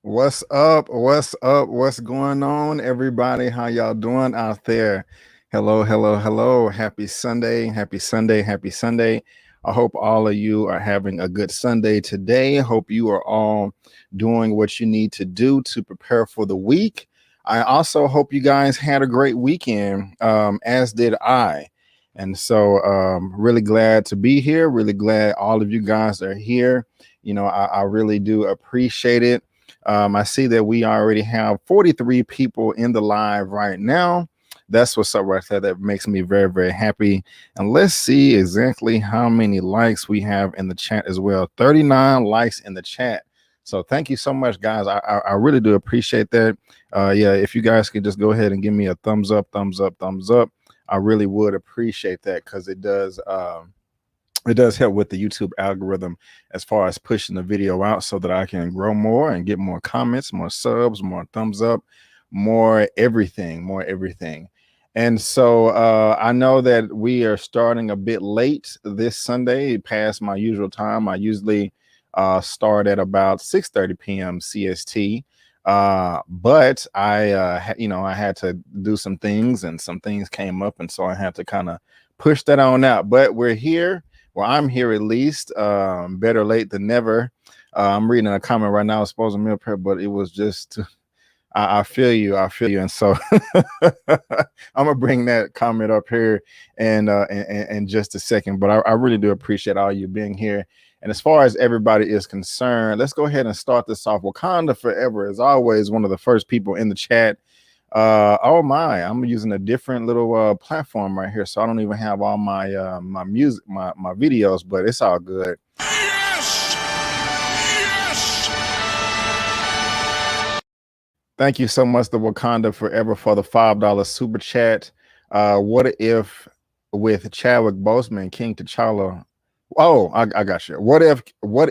What's up? What's up? What's going on, everybody? How y'all doing out there? Hello, hello, hello. Happy Sunday. Happy Sunday. Happy Sunday. I hope all of you are having a good Sunday today. Hope you are all doing what you need to do to prepare for the week. I also hope you guys had a great weekend, as did I. And so really glad to be here. Really glad all of you guys are here. You know, I really do appreciate it. I see that we already have 43 people in the live right now. That's what's up right there. That makes me very, very happy. And let's see exactly how many likes we have in the chat as well. 39 likes in the chat. So thank you so much, guys. I really do appreciate that. Yeah, if you guys could just go ahead and give me a thumbs up, thumbs up, thumbs up. I really would appreciate that because it does help with the YouTube algorithm as far as pushing the video out so that I can grow more and get more comments, more subs, more thumbs up, more everything. And so I know that we are starting a bit late this Sunday, past my usual time. I usually start at about 6:30 p.m. CST. But I had to do some things and some things came up. And so I had to kind of push that on out. But we're here. Well, I'm here at least. Better late than never. I'm reading a comment right now. I was supposed to meal prep, but it was just, I feel you. And so I'm gonna bring that comment up here in just a second. But I really do appreciate all you being here. And as far as everybody is concerned, let's go ahead and start this off. Wakanda Forever is always one of the first people in the chat. Oh my, I'm using a different little platform right here, so I don't even have all my my music, my videos, but it's all good. Yes, Thank you so much, the Wakanda Forever, for the $5 super chat. What if with Chadwick Boseman, King T'Challa? Oh, I got you. What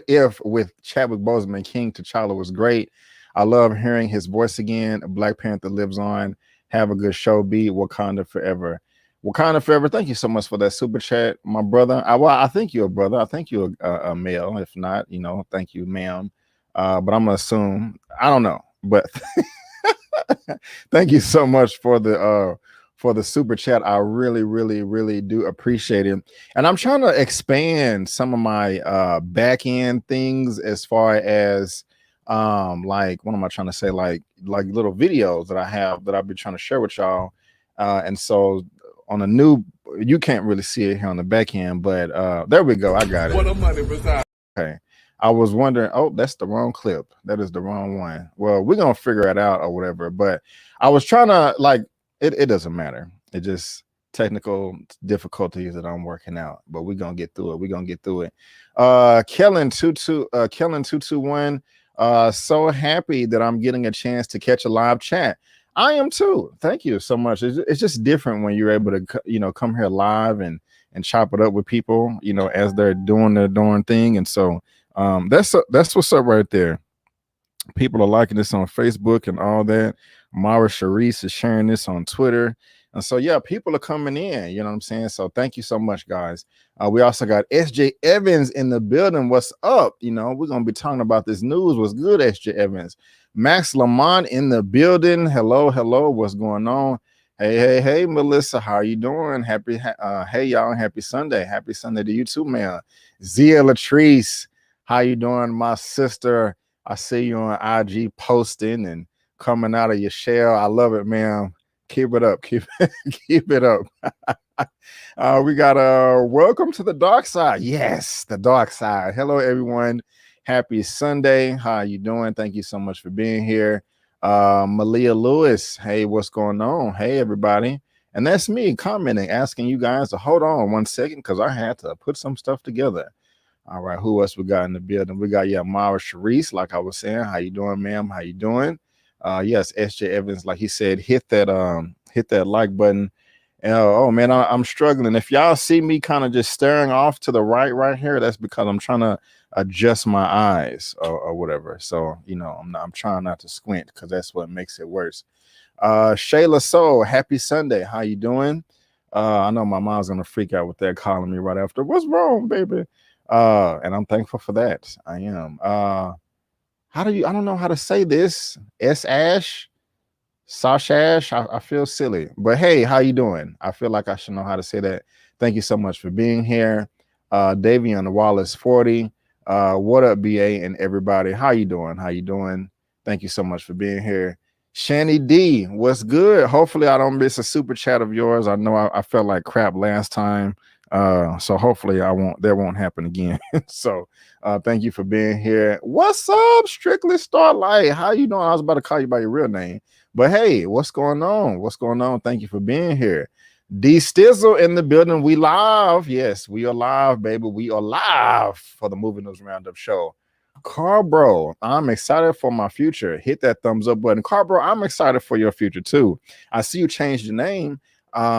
if with Chadwick Boseman, King T'Challa was great. I love hearing his voice again. Black Panther lives on. Have a good show. Be Wakanda Forever. Wakanda Forever. Thank you so much for that super chat, my brother. I think you're a brother. I think you're a male. If not, thank you, ma'am. But I'm gonna assume. I don't know, but thank you so much for the super chat. I really, really, really do appreciate it. And I'm trying to expand some of my back end things as far as like what am I trying to say? Like little videos that I have that I've been trying to share with y'all. And so on a new you can't really see it here on the back end, but there we go. I got it. 100%. Okay. I was wondering, oh, that's the wrong clip. That is the wrong one. Well, we're gonna figure it out or whatever. But I was trying to like it doesn't matter. It just technical difficulties that I'm working out. But we're gonna get through it. We're gonna get through it. Kellen 221. So happy that I'm getting a chance to catch a live chat. I am too. Thank you so much. It's just different when you're able to come here live and chop it up with people, as they're doing their darn thing. And so that's what's up right there. People are liking this on Facebook and all that. Mara Sharice is sharing this on Twitter. And so, yeah, people are coming in. You know what I'm saying? So thank you so much, guys. We also got SJ Evans in the building. What's up? We're going to be talking about this news. What's good, SJ Evans? Max Lamont in the building. Hello. What's going on? Hey, Melissa. How you doing? Hey, y'all. Happy Sunday. Happy Sunday to you too, man. Zia Latrice. How you doing, my sister? I see you on IG posting and coming out of your shell. I love it, man. Keep it up. Keep it up. We got welcome to the dark side. Yes, the dark side. Hello, everyone. Happy Sunday. How you doing? Thank you so much for being here. Malia Lewis. Hey, what's going on? Hey, everybody. And that's me commenting, asking you guys to hold on 1 second because I had to put some stuff together. All right, who else we got in the building? We got Mara Sharice, like I was saying. How you doing, ma'am? How you doing? Yes, SJ Evans, like he said, hit that like button. Oh man, I'm struggling. If y'all see me kind of just staring off to the right here, that's because I'm trying to adjust my eyes or whatever. So I'm trying not to squint because that's what makes it worse. Shayla Soul, happy Sunday. How you doing? I know my mom's gonna freak out with that calling me right after. What's wrong, baby? And I'm thankful for that. I am. I don't know how to say this. Ash, Sashash. I feel silly, but hey, how you doing? I feel like I should know how to say that. Thank you so much for being here. Davion Wallace 40. What up, BA and everybody? How you doing? Thank you so much for being here. Shani D, what's good? Hopefully I don't miss a super chat of yours. I know I felt like crap last time. So hopefully that won't happen again. So thank you for being here. What's up, Strictly Starlight? How you doing? I was about to call you by your real name, but hey, what's going on? Thank you for being here. D Stizzle in the building. We live. Yes, we are live, baby. We are live for the Movie News Roundup show. Carbro, I'm excited for my future. Hit that thumbs up button. Carbro, I'm excited for your future too. I see you changed your name.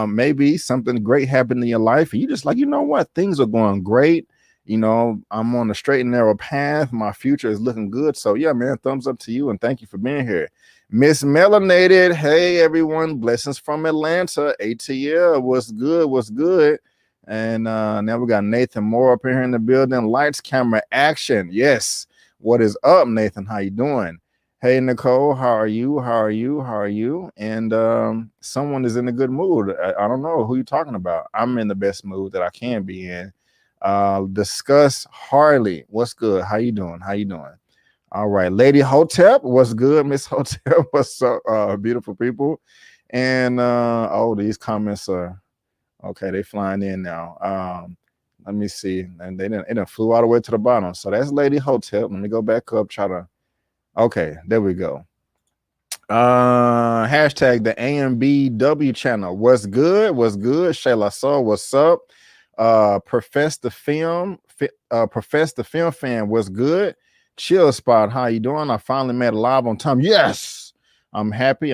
Maybe something great happened in your life and you just like, you know what, things are going great. I'm on a straight and narrow path. My future is looking good. So yeah, man, thumbs up to you and thank you for being here. Miss Melanated, hey everyone, blessings from Atlanta. ATL, what's good? And now we got Nathan Moore up here in the building. Lights, camera, action. Yes. What is up, Nathan? How you doing? Hey, Nicole, how are you? And someone is in a good mood. I don't know who you're talking about. I'm in the best mood that I can be in. Discuss Harley. What's good? How you doing? All right. Lady Hotep, what's good? Miss Hotep, what's up? Beautiful people. And these comments are okay. They flying in now. Let me see. And it done flew all the way to the bottom. So that's Lady Hotep. Let me go back up, okay, there we go. Hashtag the AMBW channel. What's good? Shayla Saw, what's up? Profess the film fan, what's good? Chill Spot, how you doing? I finally made it live on time. Yes, I'm happy.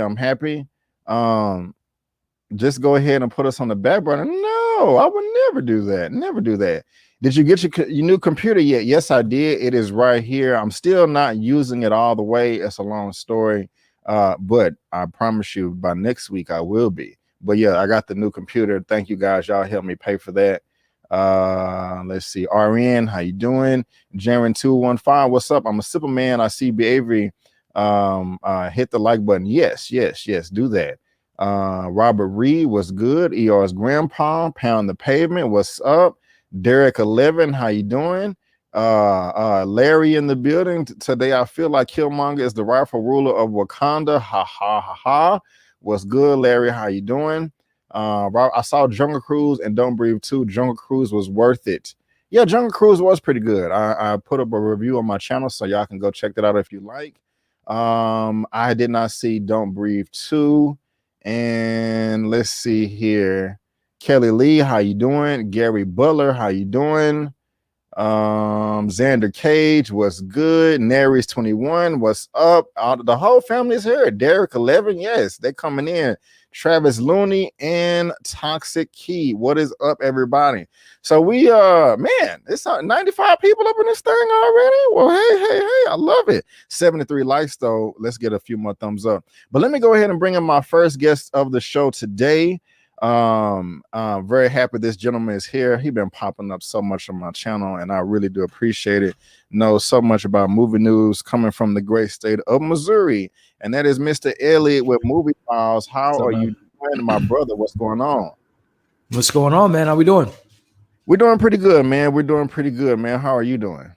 Just go ahead and put us on the back burner. No, I would never do that. Never do that. Did you get your new computer yet? Yes, I did. It is right here. I'm still not using it all the way. It's a long story. But I promise you by next week I will be. But yeah, I got the new computer. Thank you guys. Y'all helped me pay for that. Let's see. RN, how you doing? Jaren 215, what's up? I'm a simple man. I see Avery. Hit the like button. Yes, do that. Robert Reed was good. ER's grandpa, pound the pavement. What's up? Derek 11, how you doing? Larry in the building today. I feel like Killmonger is the rightful ruler of Wakanda. Ha ha ha ha. What's good, Larry? How you doing? I saw Jungle Cruise and Don't Breathe 2. Jungle Cruise was worth it. Yeah, Jungle Cruise was pretty good. I put up a review on my channel, so y'all can go check that out if you like. I did not see Don't Breathe 2. And let's see here. Kelly Lee, how you doing? Gary Butler, how you doing? Xander Cage, what's good? Nary's 21, what's up? The whole family is here. Derek 11, yes, they're coming in. Travis Looney and Toxic Key, what is up, everybody? So we man, it's 95 people up in this thing already. Well, hey, I love it. 73 likes though. Let's get a few more thumbs up. But let me go ahead and bring in my first guest of the show today. Very happy this gentleman is here. He's been popping up so much on my channel, and I really do appreciate it. Knows so much about movie news coming from the great state of Missouri, and that is Mr. Elliot with Movie Files. How are you doing, my brother? What's going on? What's going on, man? How we doing? We're doing pretty good, man. How are you doing?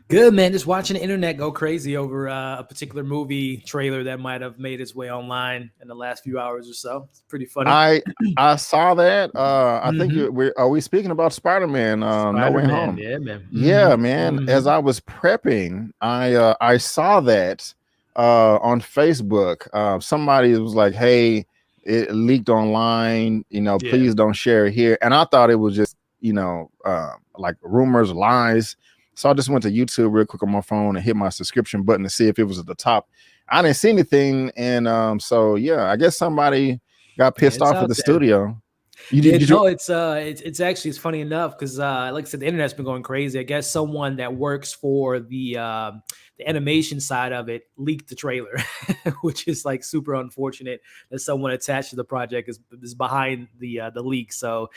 Good, man. Just watching the internet go crazy over a particular movie trailer that might have made its way online in the last few hours or so. It's pretty funny. I saw that. I think are we speaking about Spider-Man? No Way Home. Yeah, man. Yeah, man. As I was prepping, I saw that on Facebook. Somebody was like, "Hey, it leaked online. Please don't share it here." And I thought it was just like rumors, lies. So I just went to YouTube real quick on my phone and hit my subscription button to see if it was at the top. I didn't see anything, and so yeah, I guess somebody got pissed off at the studio. It's actually funny enough because like I said, the internet's been going crazy. I guess someone that works for the animation side of it leaked the trailer, which is like super unfortunate that someone attached to the project is behind the leak. So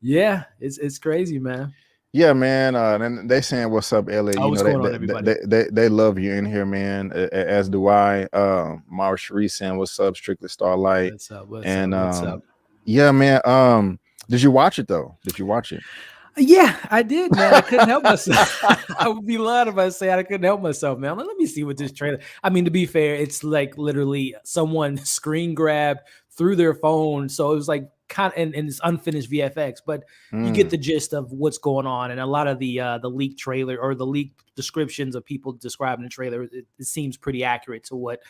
yeah, it's crazy, man. Yeah, man. And they saying what's up, Elliot. What's going on, everybody? They love you in here, man. As do I. Mara Cherie saying what's up, Strictly Starlight. What's up? Yeah, man. Did you watch it though? Did you watch it? Yeah, I did, man. I couldn't help myself. I would be lying if I say I couldn't help myself, man. Let me see what this trailer. I mean, to be fair, it's like literally someone screen grabbed through their phone, so it was like kind of and it's unfinished VFX, but you get the gist of what's going on. And a lot of the leaked trailer or the leaked descriptions of people describing the trailer, it seems pretty accurate to what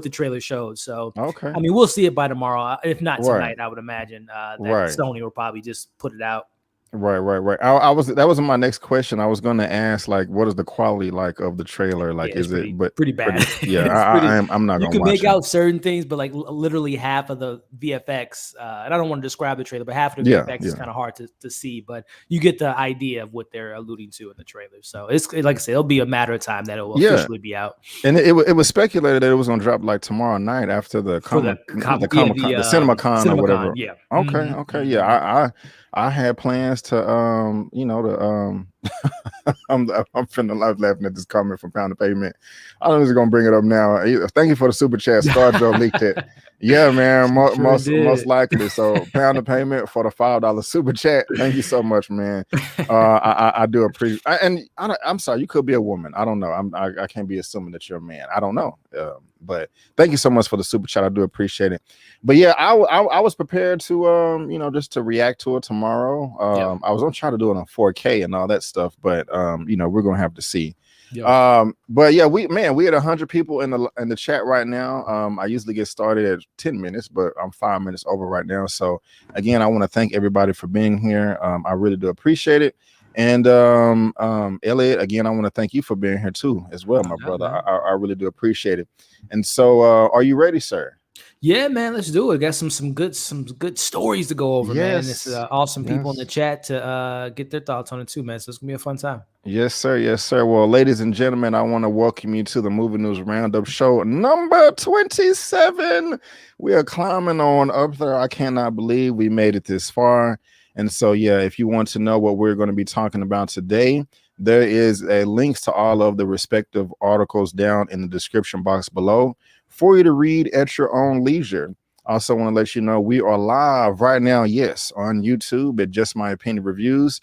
the trailer shows. So okay, I mean, we'll see it by tomorrow, if not tonight. I would imagine that Sony will probably just put it out. Right. That was my next question. I was going to ask, like, what is the quality like of the trailer? Like, is it pretty bad? I'm not. You can make out certain things, but like literally half of the VFX. And I don't want to describe the trailer, but half of the VFX is kind of hard to see. But you get the idea of what they're alluding to in the trailer. So it's like I said, it'll be a matter of time that it will officially be out. And it was speculated that it was going to drop like tomorrow night after the CinemaCon or whatever. Yeah. Okay. Yeah. I had plans to I'm finna laugh laughing at this comment from Pound the Pavement. I'm just gonna bring it up now. Thank you for the super chat. ScarJo leaked it. Yeah, man. Most likely. So Pound the Pavement for the $5 super chat. Thank you so much, man. I do appreciate. And I'm sorry, you could be a woman. I don't know. I can't be assuming that you're a man. I don't know. But thank you so much for the super chat. I do appreciate it. But yeah, I was prepared to just to react to it tomorrow. I was gonna try to do it on 4K and all that stuff, but we're gonna have to see. But yeah, we had 100 people in the chat right now. I usually get started at 10 minutes, but I'm 5 minutes over right now. So again, I want to thank everybody for being here. I really do appreciate it. And Elliot, again, I want to thank you for being here too, as well, No my doubt, brother. man. I really do appreciate it. And so, are you ready, sir? Yeah, man, let's do it. Got some good stories to go over, man. And it's Yes, awesome people in the yes, chat to get their thoughts on it too, man. So it's gonna be a fun time. yes, sir, yes, sir. Well, ladies and gentlemen, I want to welcome you to the Movie News Roundup show number 27. We are climbing on up there. I cannot believe we made it this far. And so, yeah, if you want to know what we're going to be talking about today, there is a links to all of the respective articles down in the description box below for you to read at your own leisure. Also, want to let you know we are live right now, yes, on YouTube at Just My Opinion Reviews,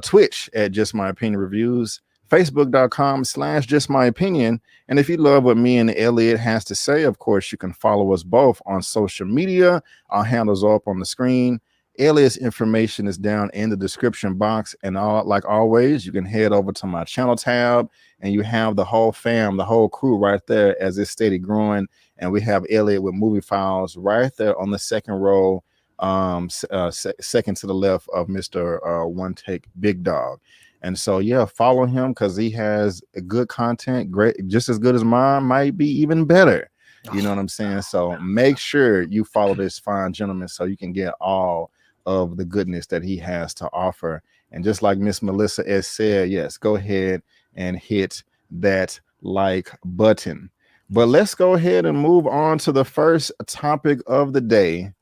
Twitch at Just My Opinion Reviews, Facebook.com/Just My Opinion. And if you love what me and Elliot has to say, of course, you can follow us both on social media. Our handles are up on the screen. Elliot's information is down in the description box. And like always, you can head over to my channel tab and you have the whole fam, the whole crew right there as it's steady growing. And we have Elliot with movie files right there on the second row, second to the left of Mr. One Take Big Dog. And so, yeah, follow him because he has good content, great, just as good as mine, might be even better. You know what I'm saying? So make sure you follow this fine gentleman so you can get all of the goodness that he has to offer. And just like Miss Melissa S said, yes, go ahead and hit that like button. But let's go ahead and move on to the first topic of the day.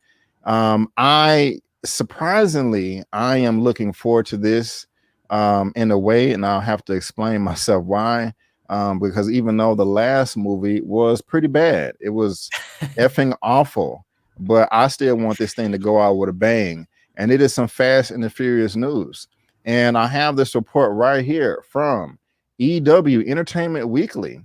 I surprisingly, I am looking forward to this in a way, and I'll have to explain myself why. Because even though the last movie was pretty bad, it was effing awful, but I still want this thing to go out with a bang. And it is some Fast and the Furious news. And I have this report right here from EW Entertainment Weekly.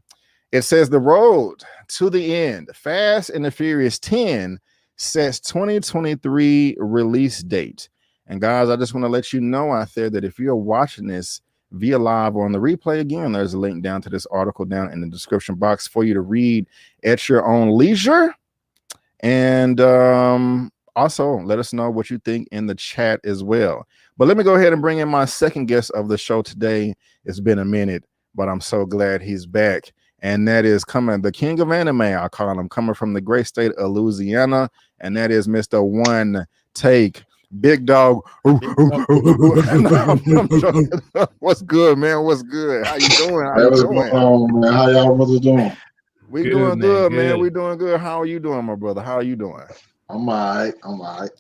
It says the road to the end, Fast and the Furious 10 sets 2023 release date. And guys, I just want to let you know out there that if you're watching this via live or on the replay, again, there's a link down to this article down in the description box for you to read at your own leisure. And also let us know what you think in the chat as well. But let me go ahead and bring in my second guest of the show today. It's been a minute, but I'm so glad he's back. And that is coming, the king of anime, I call him, coming from the great state of Louisiana. And that is Mr. One Take Big Dog. What's good, man? What's good? How you doing? How you doing? Man? How y'all brothers doing? We doing good, man. We doing good. How are you doing, my brother? How are you doing? I'm all right. I'm all right.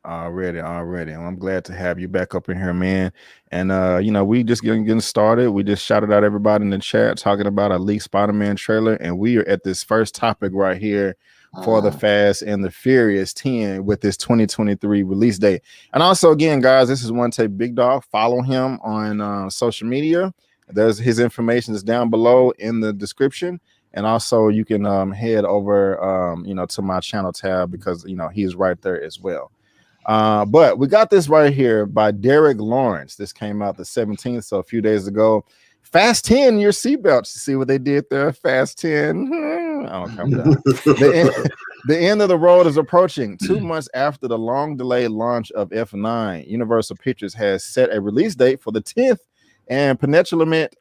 Already. I'm glad to have you back up in here, man. And you know, we just getting started. We just shouted out everybody in the chat talking about a leaked Spider-Man trailer, and we are at this first topic right here for the Fast and the Furious 10 with this 2023 release date. And also, again, guys, this is One Take Big Dog. Follow him on social media. There's his information is down below in the description. And also you can head over you know, to my channel tab because you know he's right there as well. But we got this right here by Derek Lawrence. This came out the 17th, so a few days ago. Fast 10 your seatbelts. See what they did there? Fast 10. Oh, come down. The end of the road is approaching. 2 months after the long delayed launch of F9, Universal Pictures has set a release date for the 10th and penultimate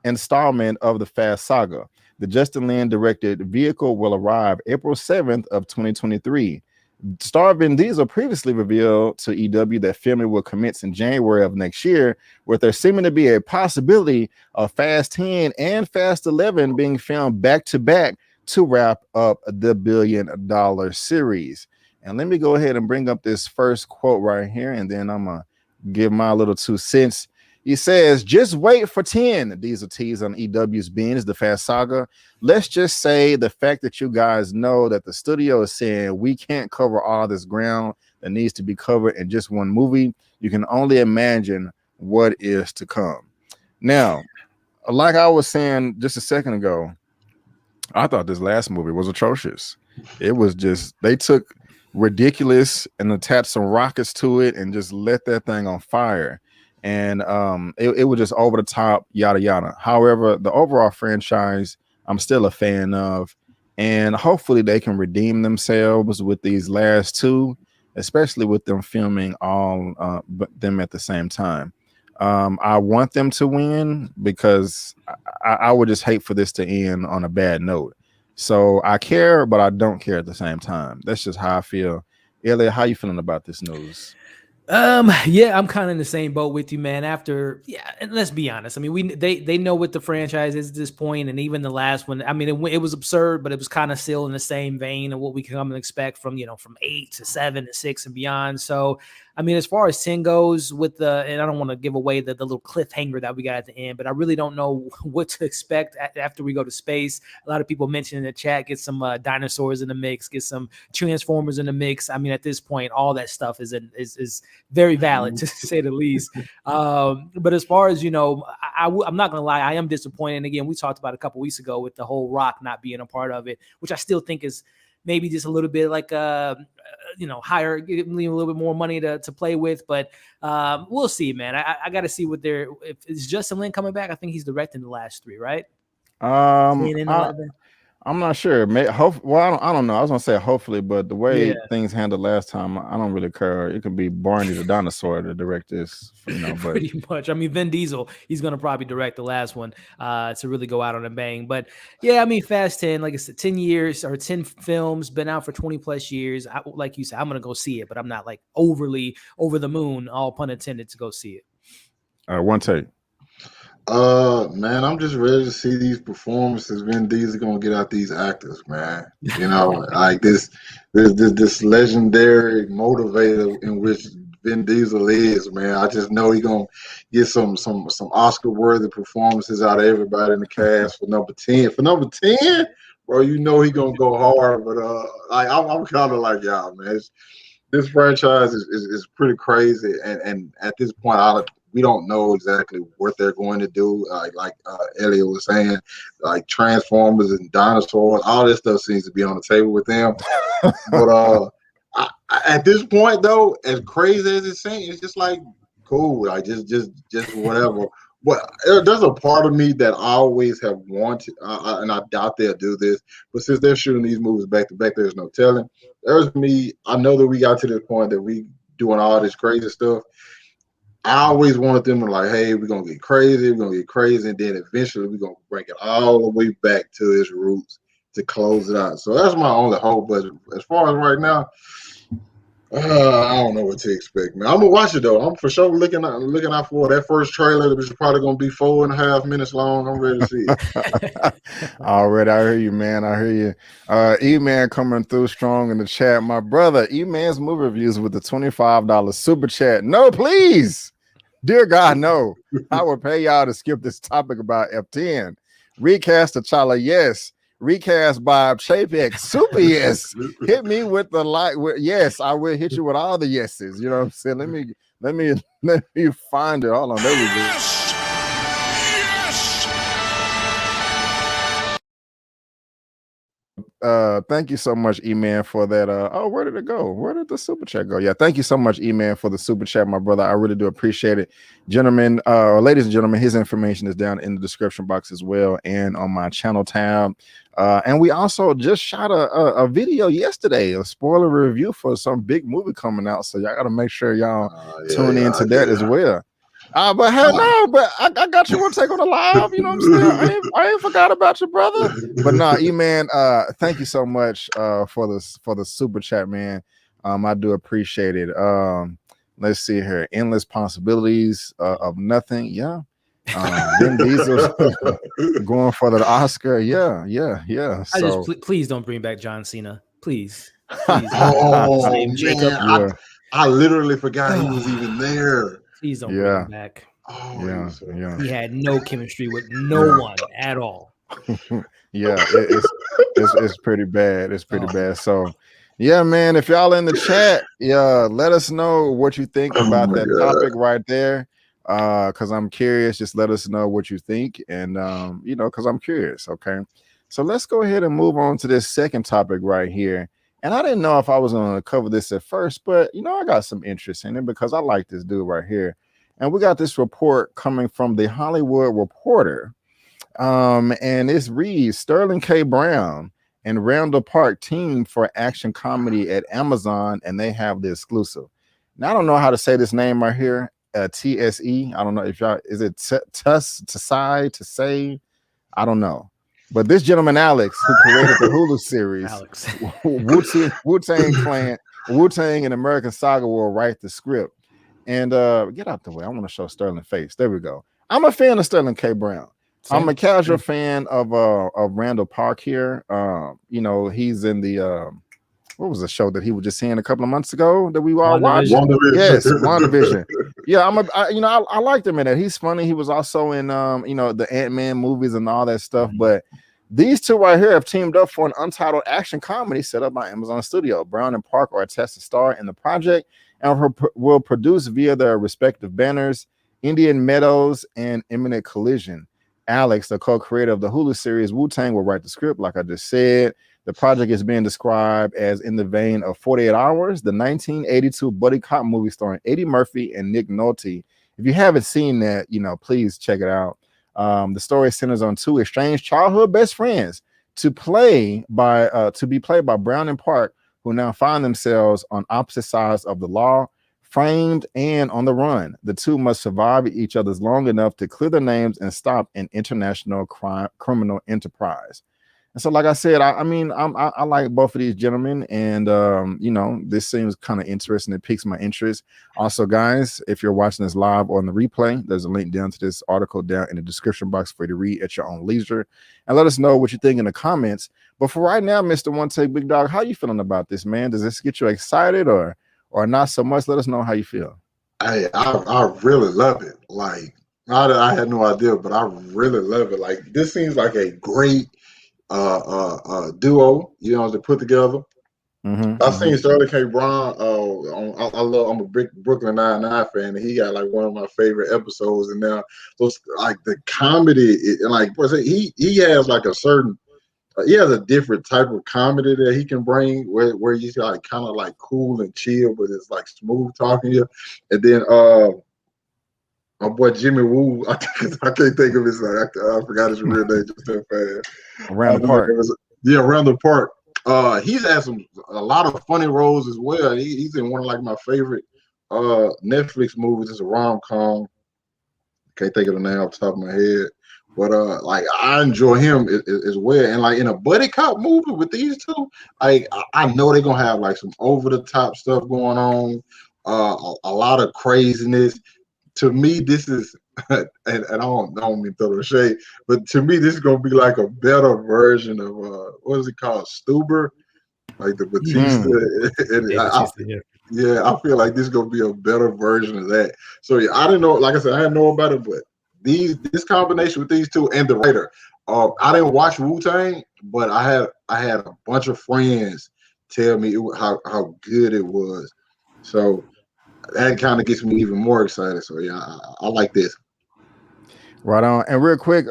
installment of the Fast saga. The Justin Lin directed vehicle will arrive April 7th of 2023. Star Vin Diesel previously revealed to EW that filming will commence in January of next year, with there seeming to be a possibility of Fast 10 and Fast 11 being filmed back to back to wrap up the $1 billion series. And let me go ahead and bring up this first quote right here, and then I'm gonna give my little 2 cents. He says, just wait for 10. These are teased on EW's Beans, the Fast Saga. Let's just say the fact that you guys know that the studio is saying we can't cover all this ground that needs to be covered in just one movie. You can only imagine what is to come. Now, like I was saying just a second ago, I thought this last movie was atrocious. It was just, they took ridiculous and attached some rockets to it and just let that thing on fire. And it was just over the top, yada yada. However, the overall franchise I'm still a fan of, and hopefully they can redeem themselves with these last 2. especially with them filming all but them at the same time. I want them to win because I would just hate for this to end on a bad note. So I care, but I don't care at the same time. That's just how I feel. Elliot, how you feeling about this news? Yeah, I'm kind of in the same boat with you, man. After, yeah, and let's be honest. I mean, they know what the franchise is at this point, and even the last one. I mean, it was absurd, but it was kind of still in the same vein of what we can come and expect from from 8 to 7 to 6 and beyond. So, I mean, as far as 10 goes, with and I don't want to give away the little cliffhanger that we got at the end, but I really don't know what to expect after we go to space. A lot of people mentioned in the chat, get some dinosaurs in the mix, get some Transformers in the mix. I mean, at this point, all that stuff is very valid to say the least. But as far as, I'm not going to lie, I am disappointed. And again, we talked about a couple weeks ago with the whole Rock not being a part of it, which I still think is maybe just a little bit like, higher, give me a little bit more money to play with. But we'll see, man. I got to see what if it's Justin Lin coming back. I think he's directing the last 3, right? I'm not sure. Well, I don't know. I was gonna say hopefully, but the way things handled last time, I don't really care. It could be Barney the dinosaur to direct this, But pretty much. I mean, Vin Diesel, he's gonna probably direct the last one to really go out on a bang. But yeah, I mean, Fast 10, like I said, 10 years or 10 films, been out for 20 plus years. Like you said, I'm gonna go see it, but I'm not like overly over the moon, all pun intended, to go see it. One take. Man, I'm just ready to see these performances. Vin Diesel gonna get out these actors, man. Like this legendary motivator in which Vin Diesel is, man. I just know he's gonna get some Oscar worthy performances out of everybody in the cast for number 10. For number 10, bro, he gonna go hard. But I'm kind of like y'all, man. This franchise is pretty crazy, and at this point, we don't know exactly what they're going to do. Like Elliot was saying, like Transformers and dinosaurs, all this stuff seems to be on the table with them. But at this point, though, as crazy as it seems, it's just like cool, like just whatever. But there's a part of me that I always have wanted, and I doubt they'll do this. But since they're shooting these movies back to back, there's no telling. There's me. I know that we got to this point that we doing all this crazy stuff. I always wanted them to like, hey, we're gonna get crazy, and then eventually we're gonna bring it all the way back to its roots to close it out. So that's my only hope. But as far as right now, I don't know what to expect, man. I'm gonna watch it though. I'm for sure looking out for that first trailer, which is probably gonna be 4.5 minutes long. I'm ready to see it. All right, I hear you, man. I hear you. Eman coming through strong in the chat. My brother, Eman's movie reviews with the $25 super chat. No, please. Dear God, no. I would pay y'all to skip this topic about F10. Recast T'Challa, yes. Recast Bob Chapek, super yes. Hit me with the like. Yes, I will hit you with all the yeses. You know what I'm saying? Let me find it. Hold on, there we go. Thank you so much, Eman, for that. Where did it go? Where did the super chat go? Yeah, thank you so much, Eman, for the super chat, my brother. I really do appreciate it. Gentlemen, ladies and gentlemen, his information is down in the description box as well and on my channel tab. And we also just shot a video yesterday, a spoiler review for some big movie coming out. So y'all got to make sure y'all tune into that as well. But hey, no, but I got you one take on the live. You know what I'm saying? I ain't forgot about you, brother. But no, Eman, thank you so much for the super chat, man. I do appreciate it. Let's see here. Endless possibilities of nothing. Yeah. Vin Diesel going for the Oscar. Yeah. So please don't bring back John Cena. Please. Oh, man. I literally forgot he was even there. Please don't bring him back. Oh, yeah. He had no chemistry with no one at all. Yeah, it's pretty bad. It's pretty bad. So, yeah, man, if y'all in the chat, let us know what you think about that topic right there. Because I'm curious. Just let us know what you think, and because I'm curious. Okay, so let's go ahead and move on to this second topic right here. And I didn't know if I was going to cover this at first, but I got some interest in it because I like this dude right here. And we got this report coming from the Hollywood Reporter. And it reads Sterling K. Brown and Randall Park team for action comedy at Amazon, and they have the exclusive. Now I don't know how to say this name right here. TSE. I don't know if y'all is it to say. I don't know. But this gentleman Alex, who created the Hulu series, Alex. Wu-Tang Clan, Wu-Tang and American Saga will write the script. And get out the way. I want to show Sterling face. There we go. I'm a fan of Sterling K. Brown. I'm a casual fan of Randall Park here. You know, he's in the what was the show that he was just seeing a couple of months ago that we all watched? Yes, WandaVision. Yeah, I liked him in it. He's funny. He was also in the Ant-Man movies and all that stuff. But these two right here have teamed up for an untitled action comedy set up by Amazon Studio. Brown and Park are attached to star in the project and will produce via their respective banners, Indian Meadows and Imminent Collision. Alex, the co-creator of the Hulu series Wu-Tang, will write the script, like I just said. The project is being described as in the vein of 48 Hours, the 1982 buddy cop movie starring Eddie Murphy and Nick Nolte. If you haven't seen that, please check it out. The story centers on two estranged childhood best friends to be played by Brown and Park, who now find themselves on opposite sides of the law, framed and on the run. The two must survive each other's long enough to clear their names and stop an international criminal enterprise. And so, like I said, I like both of these gentlemen, and this seems kind of interesting. It piques my interest. Also, guys, if you're watching this live or on the replay, there's a link down to this article down in the description box for you to read at your own leisure, and let us know what you think in the comments. But for right now, Mr. One Take Big Dog, how you feeling about this, man? Does this get you excited or not so much? Let us know how you feel. I really love it. Like I had no idea, but I really love it. Like this seems like a great duo, to put together. I've seen Sterling K. Brown. I'm a big Brooklyn Nine-Nine fan, and he got like one of my favorite episodes. And now, those like the comedy, and like he has like a certain, he has a different type of comedy that he can bring, where he's like kind of like cool and chill, but it's like smooth talking you. And then my boy Jimmy Woo, I can't think of his name. I forgot his real name just that fast. Randall Park. Randall Park. He's had a lot of funny roles as well. He's in one of like my favorite Netflix movies. It's a rom-com. Can't think of the name off the top of my head. But like I enjoy him as well. And like in a buddy cop movie with these two, I know they're gonna have like some over-the-top stuff going on, a lot of craziness. To me, this is, and I don't mean to throw the shade, but to me, this is gonna be like a better version of what is it called, Stuber, like the Batista. I feel like this is gonna be a better version of that. So yeah, I didn't know. Like I said, I didn't know about it, but this combination with these two and the writer, I didn't watch Wu-Tang, but I had a bunch of friends tell me how good it was. So that kind of gets me even more excited. So yeah, I like this. Right on. And real quick,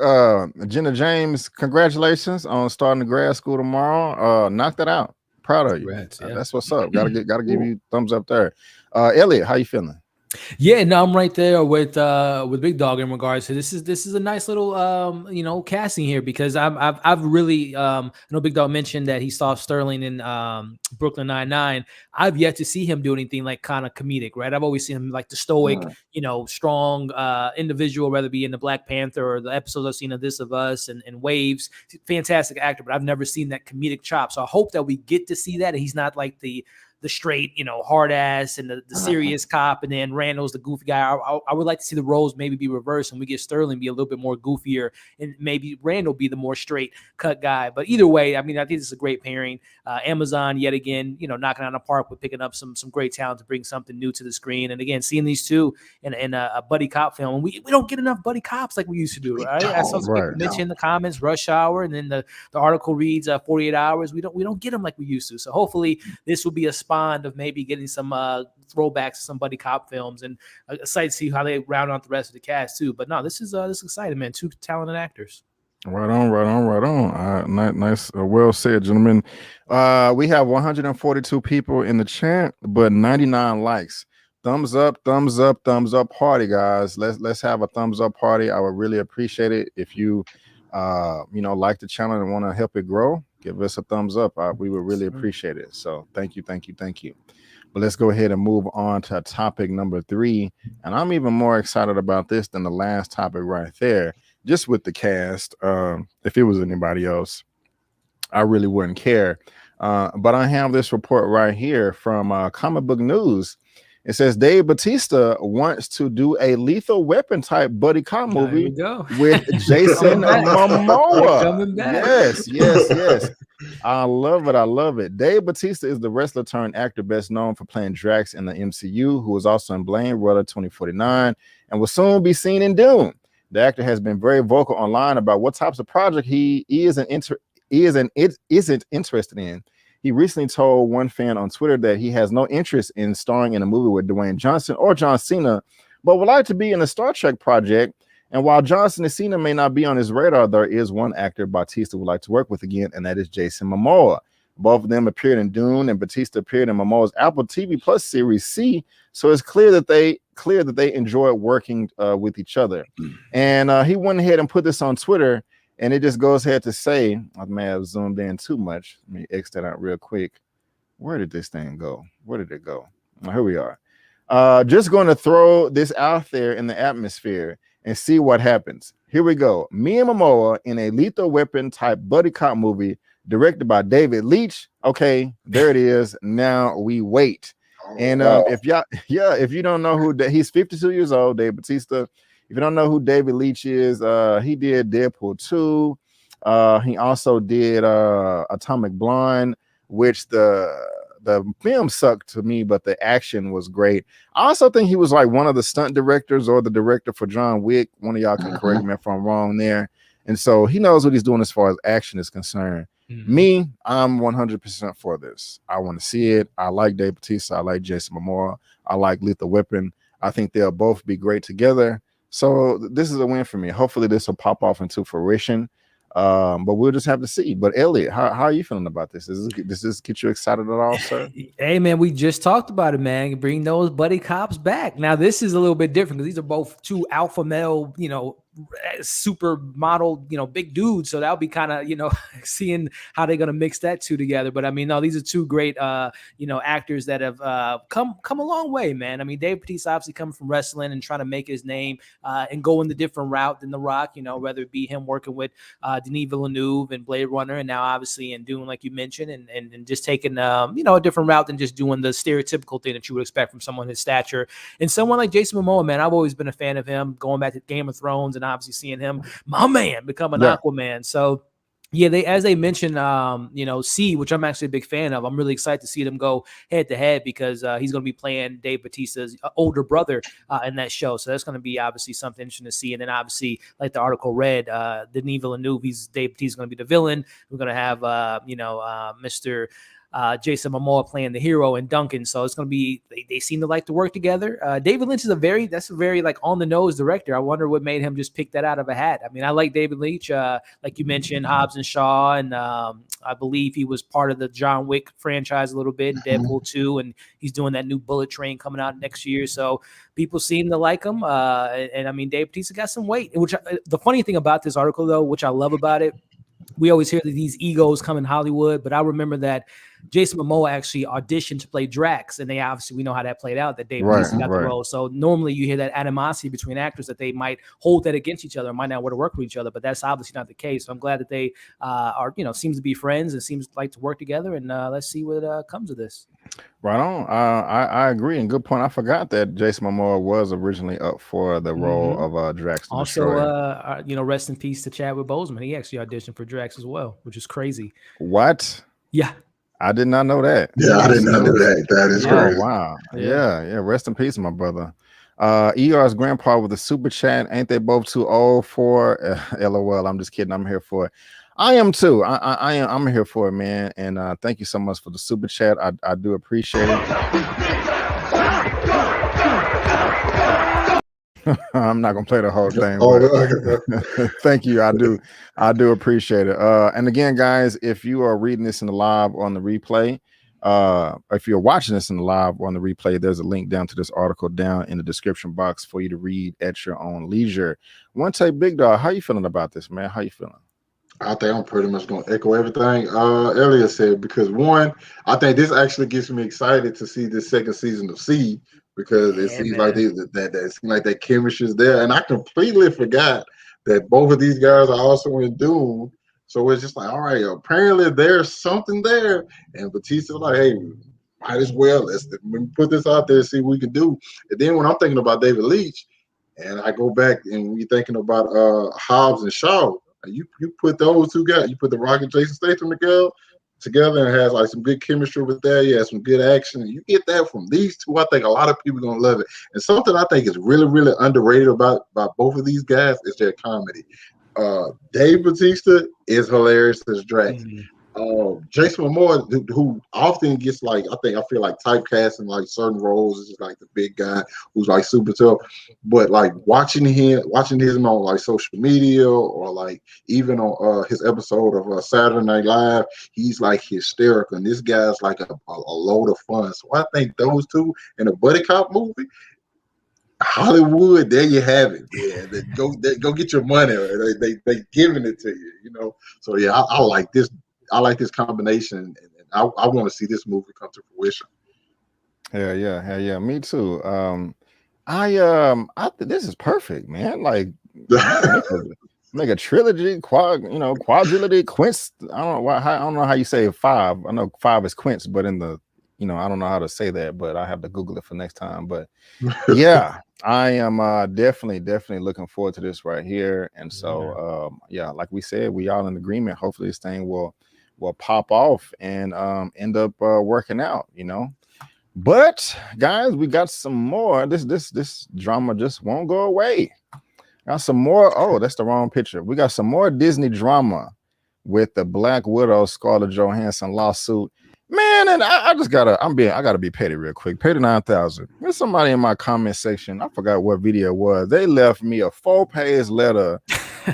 Jenna James, congratulations on starting the grad school tomorrow. Knocked it out. Proud of you. Congrats, yeah. That's what's up. Gotta give you thumbs up there. Elliot, how you feeling? Yeah, no, I'm right there with Big Dog in regards to this is a nice little casting here, because I've really I know Big Dog mentioned that he saw Sterling in Brooklyn Nine-Nine. I've yet to see him do anything like kind of comedic, right? I've always seen him like the stoic, strong individual, whether it be in the Black Panther or the episodes I've seen of This of Us and Waves. Fantastic actor, but I've never seen that comedic chop. So I hope that we get to see that, and he's not like the straight, hard ass and the serious cop, and then Randall's the goofy guy. I would like to see the roles maybe be reversed, and we get Sterling be a little bit more goofier, and maybe Randall be the more straight cut guy. But either way, I mean, I think this is a great pairing. Amazon yet again, knocking out the park with picking up some great talent to bring something new to the screen. And again, seeing these two in a buddy cop film, and we don't get enough buddy cops like we used to do, right? I saw some people mention in the comments Rush Hour, and then the article reads 48 Hours. We don't get them like we used to. So hopefully this will be a of maybe getting some throwbacks to some buddy cop films, and excited to see how they round out the rest of the cast too. But no, this is exciting, man. Two talented actors. Right on. Nice, well said, gentlemen. We have 142 people in the chat, but 99 likes. Thumbs up, party, guys. Let's have a thumbs up party. I would really appreciate it if you like the channel and want to help it grow. give us a thumbs up. We would really appreciate it. So thank you. But let's go ahead and move on to topic number 3. And I'm even more excited about this than the last topic right there. Just with the cast, if it was anybody else, I really wouldn't care. But I have this report right here from Comic Book News. It says Dave Bautista wants to do a Lethal Weapon type buddy cop movie with Jason Momoa. Yes. I love it. Dave Bautista is the wrestler turned actor best known for playing Drax in the MCU, who was also in Blade Runner 2049 and will soon be seen in Dune. The actor has been very vocal online about what types of project he isn't interested in. He recently told one fan on Twitter that he has no interest in starring in a movie with Dwayne Johnson or John Cena, but would like to be in a Star Trek project. And while Johnson and Cena may not be on his radar, there is one actor Bautista would like to work with again, and that is Jason Momoa. Both of them appeared in Dune, and Bautista appeared in Momoa's Apple TV Plus series C. So it's clear that they enjoy working with each other. And he went ahead and put this on Twitter. And it just goes ahead to say, I may have zoomed in too much. Let me X that out real quick. Where did this thing go? Where did it go? Well, here we are. Just going to throw this out there in the atmosphere and see what happens. Here we go. Me and Momoa in a Lethal Weapon type buddy cop movie directed by David Leitch. Okay, there it is. Now we wait. And if you don't know who he's 52 years old, Dave Bautista. If you don't know who David Leitch is, he did Deadpool 2. He also did Atomic Blonde, which the film sucked to me, but the action was great. I also think he was like one of the stunt directors or the director for John Wick. One of y'all can correct me if I'm wrong there. And so he knows what he's doing as far as action is concerned. Me, I'm 100% for this. I want to see it. I like Dave Bautista. I like Jason Momoa. I like Lethal Weapon. I think they'll both be great together. So this is a win for me. Hopefully this will pop off into fruition. But we'll just have to see. But Elliot, how are you feeling about this? Does this get you excited at all, sir? Hey man, we just talked about it, man. Bring those buddy cops back. Now this is a little bit different because these are both two alpha male, super model, big dudes. So that'll be kind of, seeing how they're gonna mix that two together. But I mean, no, these are two great, actors that have come a long way, man. I mean, Dave Bautista obviously coming from wrestling and trying to make his name and go in the different route than The Rock. Whether it be him working with Denis Villeneuve and Blade Runner, and now obviously in Dune, like you mentioned, and just taking a different route than just doing the stereotypical thing that you would expect from someone his stature. And someone like Jason Momoa, man, I've always been a fan of him, going back to Game of Thrones and obviously seeing him, my man, become an Aquaman. So yeah, as they mentioned, C, which I'm actually a big fan of. I'm really excited to see them go head to head because he's going to be playing Dave Bautista's older brother in that show. So that's going to be obviously something interesting to see. And then obviously, like the article read, Denis Villeneuve, Dave Bautista's going to be the villain. We're going to have, Mr. Jason Momoa playing the hero and Duncan. So it's going to be, they seem to like to work together. David Lynch is a very like on the nose director. I wonder what made him just pick that out of a hat. I mean, I like David Lynch, like you mentioned, Hobbs and Shaw. And I believe he was part of the John Wick franchise a little bit, Deadpool 2. And he's doing that new Bullet Train coming out next year. So people seem to like him. And I mean, Dave Bautista got some weight, which the funny thing about this article though, which I love about it, we always hear that these egos come in Hollywood, but I remember that Jason Momoa actually auditioned to play Drax, and we know how that played out, that Dave Bautista got the role. So normally you hear that animosity between actors that they might hold that against each other, might not want to work with each other, but that's obviously not the case. So I'm glad that they are, seems to be friends and seems like to work together, and let's see what comes of this. Right on. I agree, and good point. I forgot that Jason Momoa was originally up for the role of Drax. Also, rest in peace to Chadwick Boseman. He actually auditioned for Drax as well, which is crazy. What? Yeah. I did not know that. Yeah, I did not know that. That is crazy. Oh, wow. Yeah. Rest in peace, my brother. ER's grandpa with a super chat. Ain't they both too old for LOL? I'm just kidding. I'm here for it. I am too. I'm here for it, man. And thank you so much for the super chat. I do appreciate it. I'm not gonna play the whole thing. But thank you. I do appreciate it. And again, guys, if you are reading this in the live or on the replay, if you're watching this in the live or on the replay, there's a link down to this article down in the description box for you to read at your own leisure. OneTakeBigDog, how you feeling about this, man? How you feeling? I think I'm pretty much gonna echo everything Elliot said, because one, I think this actually gets me excited to see this second season of C, because it Yeah, seems like man. that seems like that chemistry is there, and I completely forgot that both of these guys are also in Doom. So it's just like, all right, apparently there's something there, and Batista's like, hey, might as well let me put this out there and see what we can do. And then when I'm thinking about David Leitch, and I go back and we thinking about Hobbs and Shaw. You put those two guys, you put the Rock and Jason Statham together, and has like some good chemistry with that. You have some good action. You get that from these two. I think a lot of people are gonna love it. And something I think is really, really underrated about both of these guys is their comedy. Dave Bautista is hilarious as Drax. Mhm. Jason Momoa, who often gets like, I feel like typecast in like certain roles, is just like the big guy who's like super tough. But like watching him on like social media, or like even on his episode of Saturday Night Live, he's like hysterical, and this guy's like a load of fun. So I think those two in a buddy cop movie, Hollywood, there you have it. Yeah, go get your money. They giving it to you, you know. So yeah, I like this. I like this combination, and I want to see this movie come to fruition. Hell yeah, me too. This is perfect, man. Like, make a trilogy, quadrilogy, quince. I don't know how you say five. I know five is quince, but in the, I don't know how to say that, but I have to Google it for next time. But yeah, I am definitely looking forward to this right here. And so yeah, like we said, we all in agreement. Hopefully this thing will pop off and end up working out, But guys, we got some more. This drama just won't go away. Got some more. Oh, that's the wrong picture. We got some more Disney drama with the Black Widow Scarlett Johansson lawsuit. Man, and I gotta be petty real quick. Petty 9,000. There's somebody in my comment section. I forgot what video it was. They left me a 4-page letter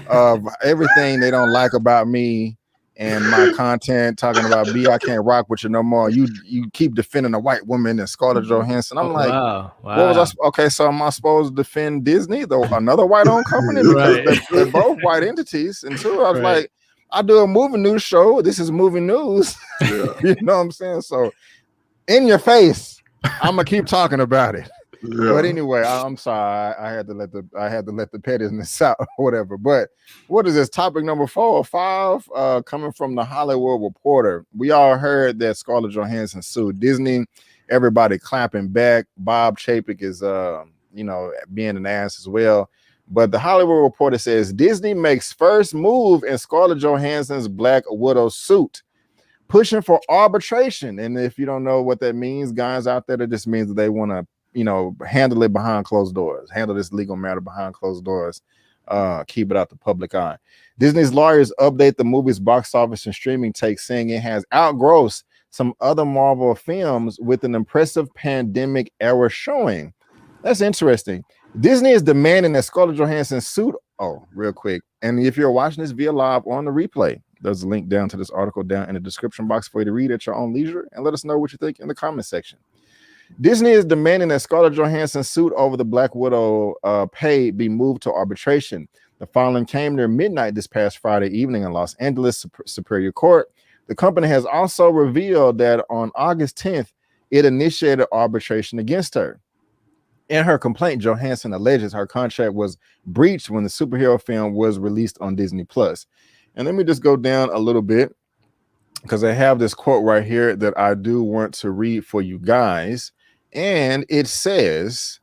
of everything they don't like about me and my content, talking about B, I can't rock with you no more. You keep defending a white woman and Scarlett Johansson. I'm like, wow. what was I? Okay, so am I supposed to defend Disney, though, another white-owned company, because Right. they're both white entities? And two, I was Right. like, I do a movie news show. This is movie news. Yeah. You know what I'm saying? So, in your face, I'm gonna keep talking about it. Yeah. But anyway, I'm sorry. I had to let the pettiness out or whatever. But what is this? Topic number 4 or 5? Coming from the Hollywood Reporter. We all heard that Scarlett Johansson sued Disney. Everybody clapping back. Bob Chapek is being an ass as well. But the Hollywood Reporter says Disney makes first move in Scarlett Johansson's Black Widow suit, pushing for arbitration. And if you don't know what that means, guys out there, that just means that they want to handle it behind closed doors, handle this legal matter behind closed doors, keep it out the public eye. Disney's lawyers update the movie's box office and streaming take, saying it has outgrossed some other Marvel films with an impressive pandemic era showing. That's interesting. Disney is demanding that Scarlett Johansson suit. Oh, real quick. And if you're watching this via live on the replay, there's a link down to this article down in the description box for you to read at your own leisure, and let us know what you think in the comment section. Disney is demanding that Scarlett Johansson's suit over the Black Widow pay be moved to arbitration. The filing came near midnight this past Friday evening in Los Angeles Superior Court. The company has also revealed that on August 10th, it initiated arbitration against her. In her complaint, Johansson alleges her contract was breached when the superhero film was released on Disney Plus. And let me just go down a little bit, because I have this quote right here that I do want to read for you guys. And it says,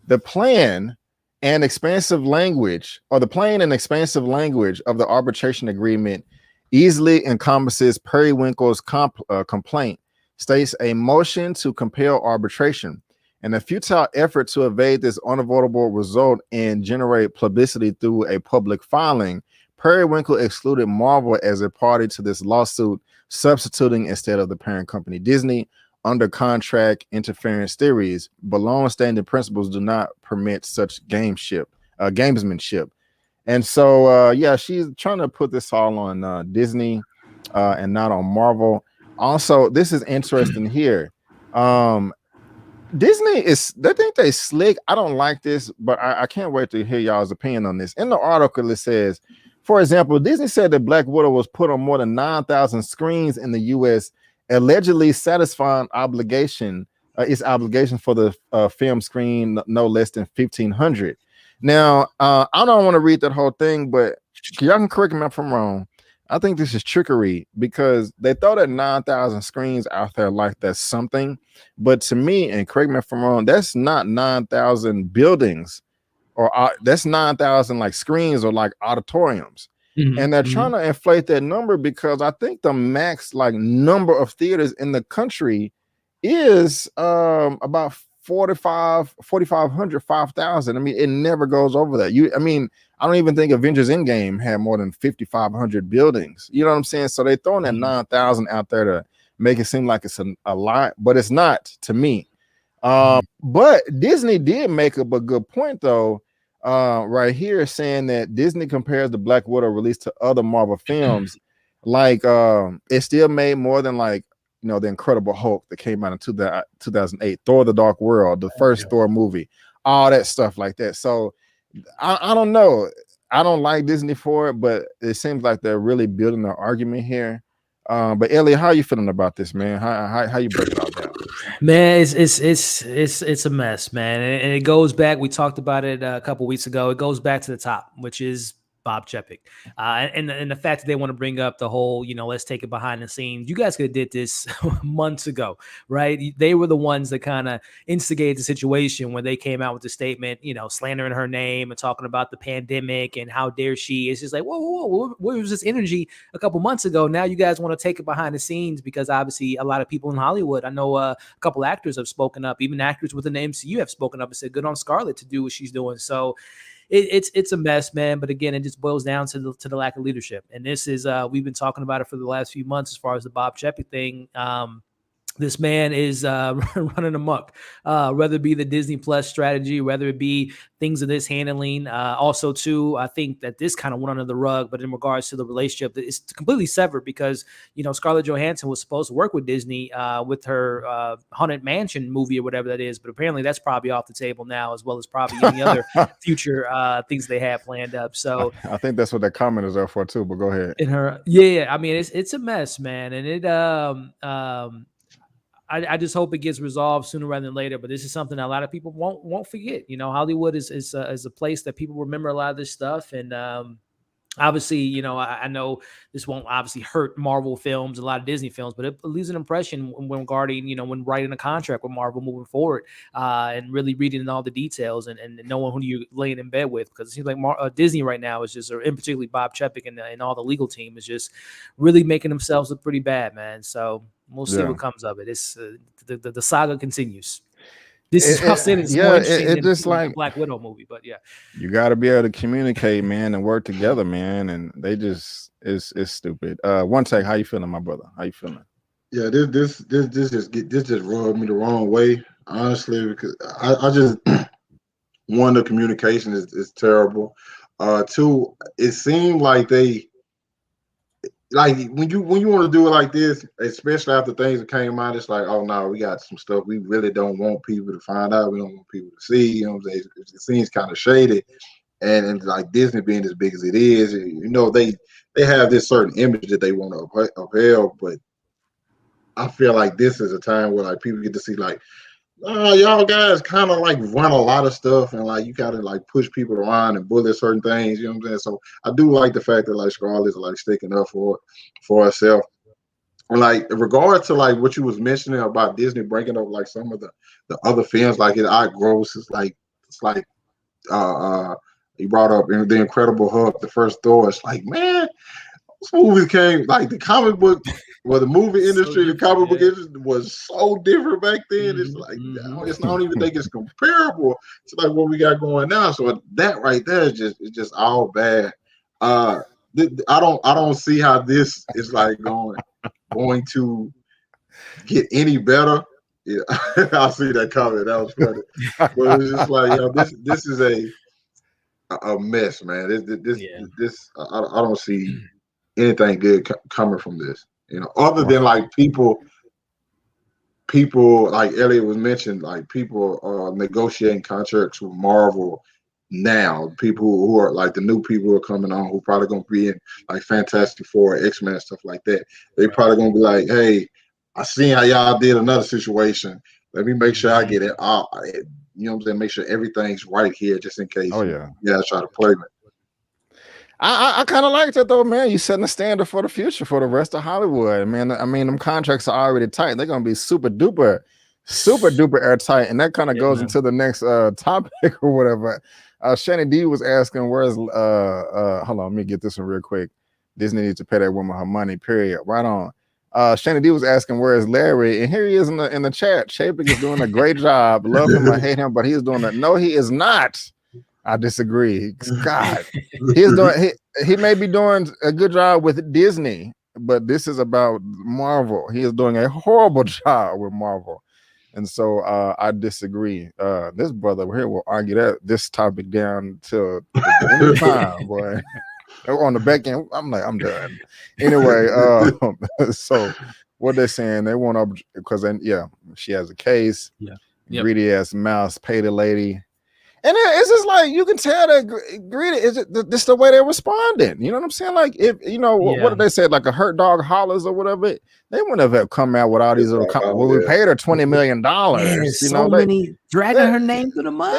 the plain and expansive language of the arbitration agreement easily encompasses Periwinkle's complaint, states a motion to compel arbitration, and a futile effort to evade this unavoidable result and generate publicity through a public filing. Periwinkle excluded Marvel as a party to this lawsuit, substituting instead of the parent company Disney. Under contract interference theories, but long-standing principles do not permit such gamesmanship. And so, yeah, she's trying to put this all on Disney and not on Marvel. Also, this is interesting here. Disney they think they slick. I don't like this, but I can't wait to hear y'all's opinion on this. In the article, it says For example, Disney said that Black Widow was put on more than 9,000 screens in the U.S., allegedly satisfying its obligation for the film screen no less than 1,500. Now, I don't want to read that whole thing, but y'all can correct me if I'm wrong. I think this is trickery because they throw that 9,000 screens out there like that's something. But to me, and correct me if I'm wrong, that's not 9,000 buildings or that's 9,000 like screens or like auditoriums. And they're trying to inflate that number because I think the max like number of theaters in the country is about 4,500, 5,000. I mean, it never goes over that. I don't even think Avengers Endgame had more than 5,500 buildings. You know what I'm saying? So they're throwing that 9,000 out there to make it seem like it's a lot, but it's not to me. But Disney did make up a good point though, right here, saying that Disney compares the Black Widow release to other Marvel films. Like it still made more than like, the Incredible Hulk that came out in 2008, Thor: The Dark World, the first Thor movie, all that stuff like that. So I don't know. I don't like Disney for it, but it seems like they're really building their argument here. But Elliot, how you feeling about this, man? How you break it all down? Man, it's a mess, man, and it goes back. We talked about it a couple weeks ago. It goes back to the top, which is Bob Chapek, and the fact that they want to bring up the whole, let's take it behind the scenes. You guys could have did this months ago, right? They were the ones that kind of instigated the situation when they came out with the statement, slandering her name and talking about the pandemic and how dare she. It's just like, whoa, where was this energy a couple months ago? Now you guys want to take it behind the scenes because obviously a lot of people in Hollywood, I know a couple actors have spoken up, even actors within the MCU have spoken up and said, good on Scarlett to do what she's doing. So it's a mess, man. But again, it just boils down to the lack of leadership. And this is we've been talking about it for the last few months as far as the Bob Chapek thing. This man is running amok, whether it be the Disney Plus strategy, whether it be things of this handling. Also, too, I think that this kind of went under the rug, but in regards to the relationship, it's completely severed because, Scarlett Johansson was supposed to work with Disney with her Haunted Mansion movie or whatever that is, but apparently that's probably off the table now, as well as probably any other future things they have planned up. So I think that's what that comment is there for too, but go ahead. I mean, it's a mess, man. And it, I just hope it gets resolved sooner rather than later. But this is something that a lot of people won't forget. Hollywood is a place that people remember a lot of this stuff. And obviously, I know this won't obviously hurt Marvel films, a lot of Disney films, but it leaves an impression when when writing a contract with Marvel moving forward and really reading all the details and knowing who you're laying in bed with. Because it seems like Disney right now is just, or in particularly Bob Chapek and all the legal team is just really making themselves look pretty bad, man. So we'll see what comes of it. It's the saga continues. This is how it's more interesting than the Black Widow movie, but yeah. You got to be able to communicate, man, and work together, man. And they just it's stupid. One take, how you feeling, my brother? How you feeling? Yeah, this just rubbed me the wrong way, honestly, because I just one, the communication is terrible. Two, it seemed like they. Like when you want to do it like this, especially after things that came out, it's like, oh no, we got some stuff we really don't want people to find out. We don't want people to see. You know what I'm saying? It seems kind of shady, and like Disney being as big as it is, they have this certain image that they want to upheld. But I feel like this is a time where like people get to see like, y'all guys kind of like run a lot of stuff and like you gotta like push people around and bully certain things, you know what I'm saying? So I do like the fact that like Scarlett's like sticking up for herself. And like in regard to like what you was mentioning about Disney breaking up like some of the other films, like it outgrows, it's like he brought up the Incredible Hulk, the first Thor. It's like, man, this movie came like the comic book. Well, the movie industry, the comic book industry was so different back then. It's like I don't even think it's comparable to like what we got going now. So that right there is just all bad. I don't see how this is like going to get any better. Yeah, I see that comment. That was funny. But it's just like, this is a mess, man. This I don't see anything good coming from this. Other than like people like Elliot was mentioned, like people negotiating contracts with Marvel now. People who are like the new people who are coming on, who probably gonna be in like Fantastic Four, X-Men, stuff like that. They probably gonna be like, hey, I seen how y'all did another situation. Let me make sure I get it all. You know what I'm saying? Make sure everything's right here, just in case. Oh yeah. Yeah, try to play me. I kind of like that though, man. You setting the standard for the future for the rest of Hollywood, man. I mean, them contracts are already tight. They're gonna be super duper airtight, and that kind of goes into the next topic or whatever. Shanny D was asking, "Where's hold on, let me get this one real quick. Disney needs to pay that woman her money. Period. Right on." Shanny D was asking, "Where is Larry?" And here he is in the chat. Chapek is doing a great job. Love him or hate him, but he's doing it. No, he is not. I disagree. God, he may be doing a good job with Disney, but this is about Marvel. He is doing a horrible job with Marvel, and so I disagree. This brother here will argue this topic down till the end of time, boy. On the back end, I'm done. Anyway, so what they're saying, they want to, because then she has a case. Yeah. Greedy ass mouse, pay the lady. And it's just like you can tell that greedy is this the way they're responding. You know what I'm saying? Like if what did they say? Like a hurt dog hollers or whatever. They wouldn't have come out with all these little. We paid her $20 million. Many dragging her name through the mud.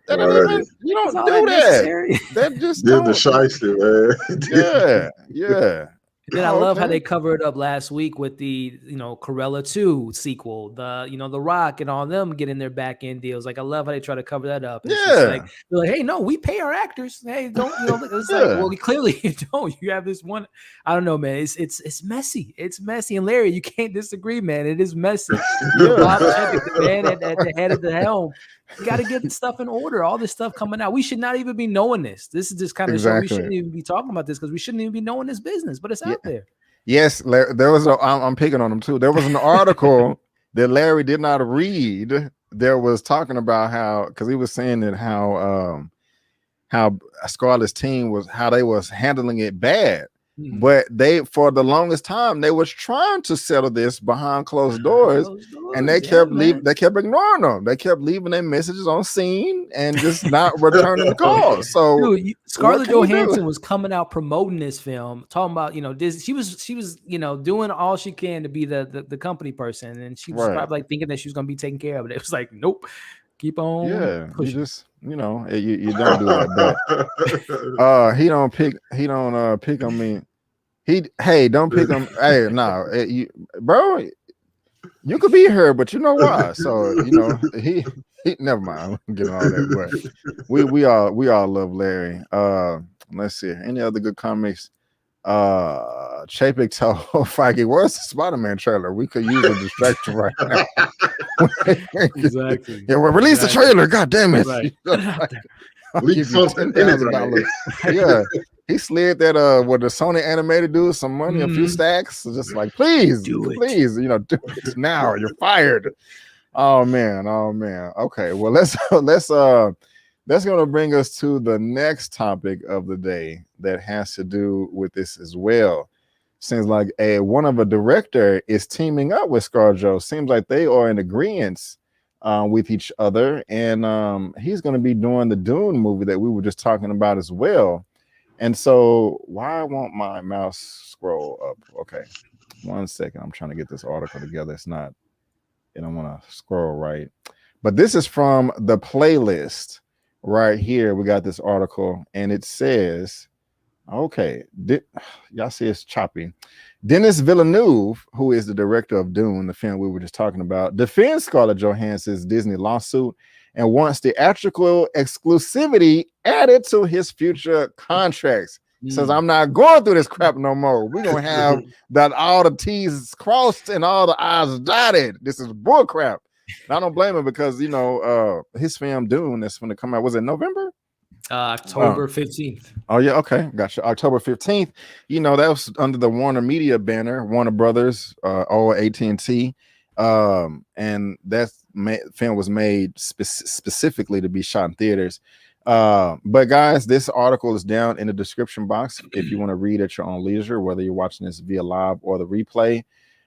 That even, you don't do that. That just the shiesty, man. Yeah. And then I love how they covered up last week with the Cruella 2 sequel, the Rock and all them getting their back end deals. Like I love how they try to cover that up. It's just like they're like, hey, no, we pay our actors. Hey, don't it's like, well, clearly you don't. You have this one. I don't know, man. It's messy. It's messy. And Larry, you can't disagree, man. It is messy. Bob Chapek, the man at the head of the helm. You got to get stuff in order. All this stuff coming out. We should not even be knowing this. This is just kind of show we shouldn't even be talking about this because we shouldn't even be knowing this business, but it's out there. Yes, there was I'm picking on him too. There was an article that Larry did not read. There was talking about how, because he was saying that how Scarlett's team was, how they was handling it bad. But they, for the longest time, they was trying to settle this behind closed doors, and they kept ignoring them. They kept leaving their messages on scene and just not returning the calls. So Scarlett Johansson was coming out promoting this film, talking about Disney. She was doing all she can to be the company person, and she was probably like thinking that she was going to be taken care of. It was like, nope. Keep on. Pushing. You just you don't do that. But he don't pick on me. Don't pick on. Hey, no, bro. You could be here, but you know why? So he never mind. I'm getting all that. But we all love Larry. Let's see. Any other good comics? Chapek told Frankey, "Where's the Spider-Man trailer? We could use a distraction right now." Exactly. Yeah, well, release the trailer. God damn it! Right. I'll give you $10,000. Yeah, he slid that what the Sony animated dude some money, a few stacks. Just like, please, do it now. You're fired. Oh man. Okay, well that's going to bring us to the next topic of the day that has to do with this as well. Seems like one of a director is teaming up with ScarJo. Seems like they are in agreement with each other, and he's going to be doing the Dune movie that we were just talking about as well. And so, why won't my mouse scroll up? Okay, 1 second. I'm trying to get this article together. It's not. I don't want to scroll right, but this is from the playlist. Right here, we got this article, and it says, okay, y'all see it's choppy. Denis Villeneuve, who is the director of Dune, the film we were just talking about, defends Scarlett Johansson's Disney lawsuit and wants theatrical exclusivity added to his future contracts. Says, I'm not going through this crap no more. We're going to have that all the T's crossed and all the I's dotted. This is bull crap. I don't blame him because his film Dune is going to come out. Was it November? October 15th. Oh yeah, okay, gotcha. October 15th. That was under the Warner Media banner, Warner Brothers, or AT&T, and that film was made specifically to be shot in theaters. But guys, this article is down in the description box if you want to read at your own leisure, whether you're watching this via live or the replay.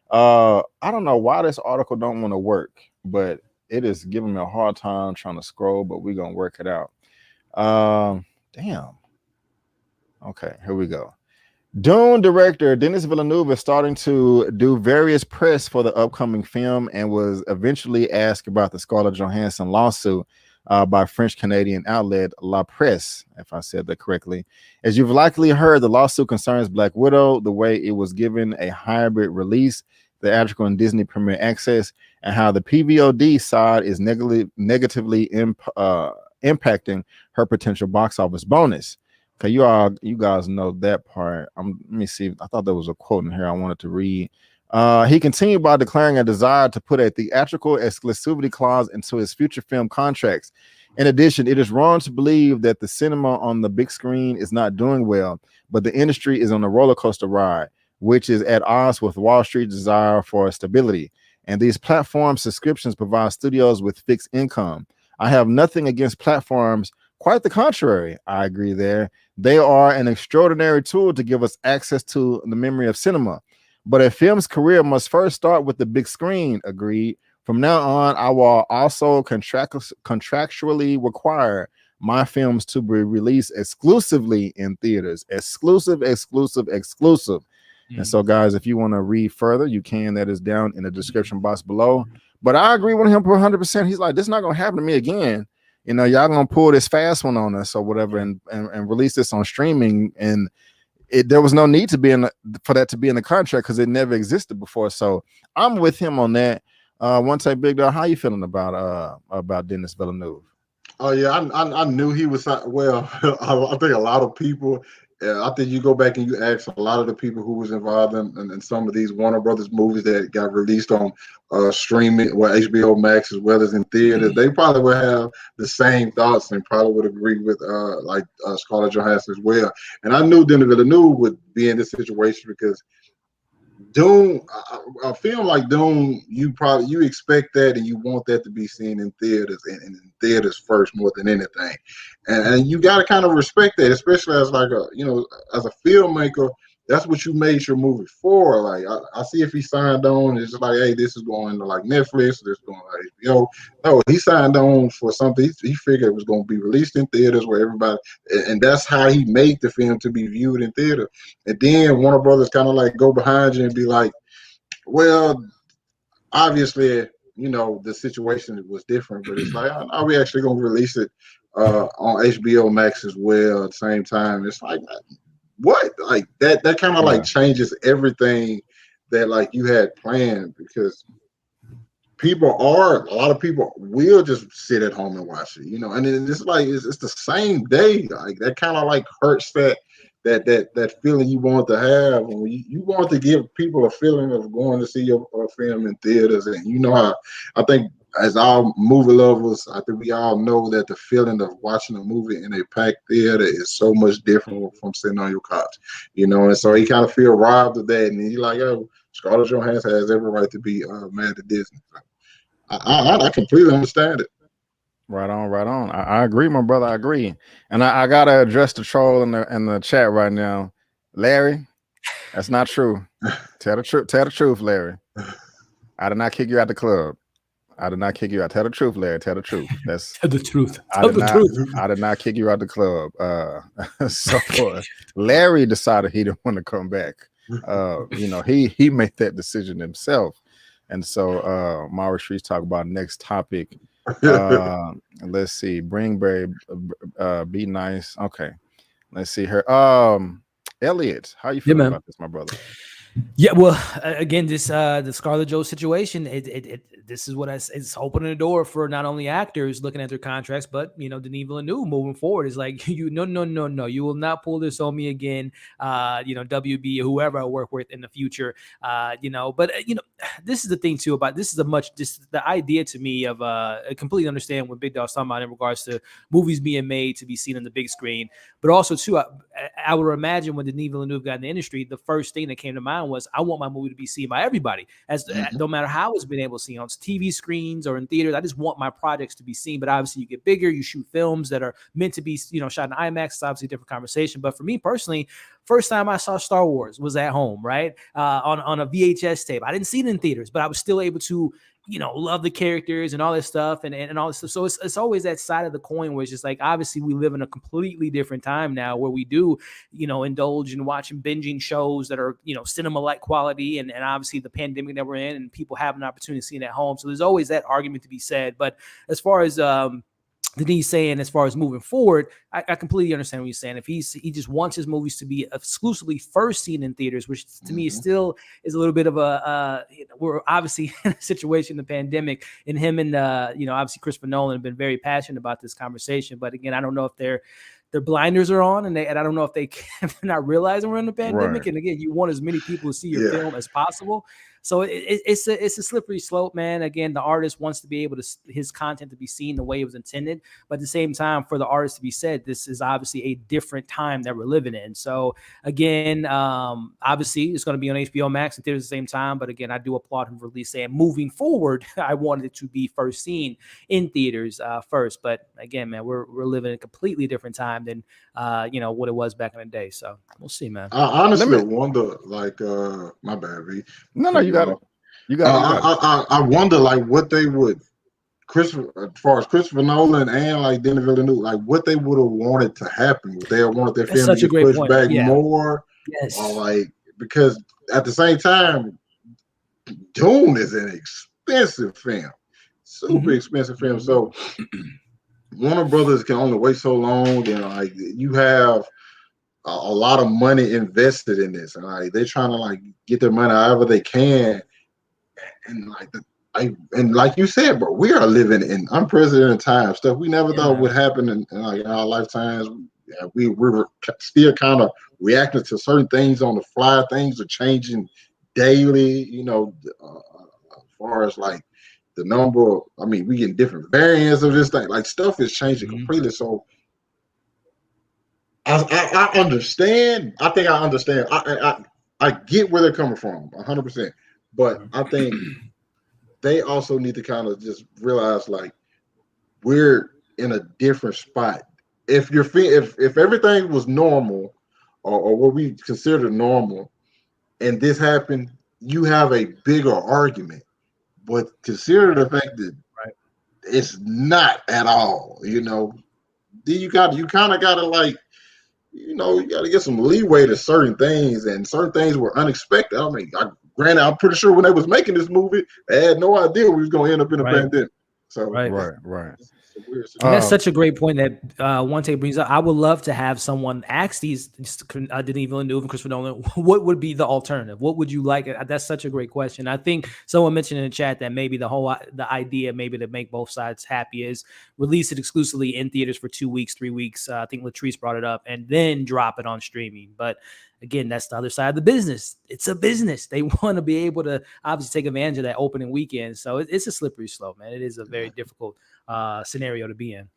I don't know why this article don't want to work, but it is giving me a hard time trying to scroll, but we're gonna work it out. Damn. Okay, here we go. Dune director Denis Villeneuve is starting to do various press for the upcoming film and was eventually asked about the Scarlett Johansson lawsuit by French-Canadian outlet La Presse, if I said that correctly. As you've likely heard, the lawsuit concerns Black Widow, the way it was given a hybrid release, theatrical and Disney Premier Access, and how the PVOD side is negatively impacting her potential box office bonus. Okay, you guys know that part. Let me see. I thought there was a quote in here I wanted to read. He continued by declaring a desire to put a theatrical exclusivity clause into his future film contracts. In addition, it is wrong to believe that the cinema on the big screen is not doing well, but the industry is on a roller coaster ride, which is at odds with Wall Street's desire for stability. And these platform subscriptions provide studios with fixed income. I have nothing against platforms. Quite the contrary. I agree there. They are an extraordinary tool to give us access to the memory of cinema. But a film's career must first start with the big screen. Agreed. From now on, I will also contractually require my films to be released exclusively in theaters. Exclusive. And so, guys, if you want to read further, you can. That is down in the description box below. But I agree with him 100%. He's like, this is not going to happen to me again. You know, y'all gonna pull this fast one on us or whatever, and release this on streaming, and there was no need to be for that to be in the contract because it never existed before. So I'm with him on that. One take big dog. How you feeling about Denis Villeneuve? Oh yeah, I knew he was well. I think a lot of people. I think you go back and you ask a lot of the people who was involved in some of these Warner Brothers movies that got released on streaming, well, HBO Max as well as in theaters. They probably would have the same thoughts and probably would agree with Scarlett Johansson as well. And I knew Denis Villeneuve would be in this situation because Dune, a film like Dune, you expect that and you want that to be seen in theaters and in theaters first more than anything, and you got to kind of respect that, especially as as a filmmaker. That's what you made your movie for. Like I see if he signed on, it's just like, hey, this is going to like Netflix, this is going to HBO. No, he signed on for something. He figured it was going to be released in theaters where everybody, and that's how he made the film to be viewed in theater. And then Warner Brothers kind of like go behind you and be like, well, obviously, the situation was different, but it's like, are we actually going to release it on HBO Max as well at the same time? It's like, what? Like that kind of like changes everything that like you had planned, because a lot of people will just sit at home and watch it, and it's like it's the same day. Like that kind of like hurts that feeling you want to have when you want to give people a feeling of going to see your film in theaters. And how I think as our movie lovers, I think we all know that the feeling of watching a movie in a packed theater is so much different from sitting on your couch, and so he kind of feel robbed of that. And he's like, oh, Scarlett Johansson has every right to be mad at Disney. I completely understand it. Right on. I agree, my brother. I agree, and I gotta address the troll in the chat right now, Larry. That's not true. Tell the truth, Larry. I did not kick you out the club. I did not kick you out. Tell the truth, Larry. Tell the truth. That's tell the truth. I did not kick you out the club. So Larry decided he didn't want to come back. He made that decision himself. And so Mara Streets talk about next topic. Let's see. Bring Barry, be nice. Okay. Let's see her. Elliot, how you feeling about this, my brother? Yeah, well, again, this the Scarlett Johansson situation, this is what it's opening the door for not only actors looking at their contracts, but Denis Villeneuve moving forward is like, no, you will not pull this on me again. WB or whoever I work with in the future, But this is the thing too about this is the idea to me of I completely understand what Big Dog's talking about in regards to movies being made to be seen on the big screen, but also too, I would imagine when Denis Villeneuve got in the industry, the first thing that came to mind was I want my movie to be seen by everybody, no matter how it's been able to see on TV screens or in theaters. I just want my projects to be seen. But obviously, you get bigger, you shoot films that are meant to be, shot in IMAX. It's obviously a different conversation. But for me personally, First time I saw Star Wars was at home, right? On a VHS tape. I didn't see it in theaters, but I was still able to, love the characters and all this stuff and all this stuff. So it's always that side of the coin where it's just like, obviously we live in a completely different time now where we do, indulge in watching binging shows that are, cinema-like quality and obviously the pandemic that we're in and people have an opportunity to see it at home. So there's always that argument to be said. But as far as, Denise saying as far as moving forward, I completely understand what you're saying. If he just wants his movies to be exclusively first seen in theaters, which to me still is a little bit of we're obviously in a situation in the pandemic, and him and obviously Christopher Nolan have been very passionate about this conversation. But again, I don't know if their blinders are on, and I don't know if they're not realizing we're in the pandemic. Right. And again, you want as many people to see your film as possible. So it's a slippery slope, man. Again, the artist wants to be able to his content to be seen the way it was intended, but at the same time, for the artist to be said, this is obviously a different time that we're living in. So again, obviously it's going to be on HBO Max and theaters at the same time. But again, I do applaud him for at least saying moving forward, I wanted it to be first seen in theaters first. But again, man, we're living in a completely different time than what it was back in the day. So we'll see, man. I honestly wonder, like, my bad, V. No, you got it. You got it. I wonder, like, what they would, as far as Christopher Nolan and like Denis Villeneuve, like, what they would have wanted to happen. Would they have wanted their film to get pushed back more? Yes. Or like, because at the same time, Dune is an expensive film, super expensive film. So Warner Brothers can only wait so long. Like you have a lot of money invested in this, and like they're trying to like get their money however they can. And like you said, bro, we are living in unprecedented times. Stuff we never thought would happen in like our lifetimes. We were still kind of reacting to certain things on the fly. Things are changing daily. As far as like the number, I mean, we getting different variants of this thing. Like stuff is changing completely. So I understand. I think I understand. I get where they're coming from, 100%. But I think they also need to kind of just realize, like, we're in a different spot. If everything was normal, or what we consider normal, and this happened, you have a bigger argument. But consider the fact that it's not at all. Then you kind of gotta like. You got to get some leeway to certain things, and certain things were unexpected. I mean, granted, I'm pretty sure when they was making this movie, they had no idea we was going to end up in a pandemic. So, right. And that's such a great point that One Take brings up. I would love to have someone ask these Denis Villeneuve and Christopher Nolan, what would be the alternative? What would you like? That's such a great question. I think someone mentioned in the chat that maybe the idea maybe to make both sides happy is release it exclusively in theaters for 2 weeks, 3 weeks. I think Latrice brought it up, and then drop it on streaming. But again, that's the other side of the business. It's a business. They want to be able to obviously take advantage of that opening weekend. So it's a slippery slope, man. It is a very difficult scenario to be in.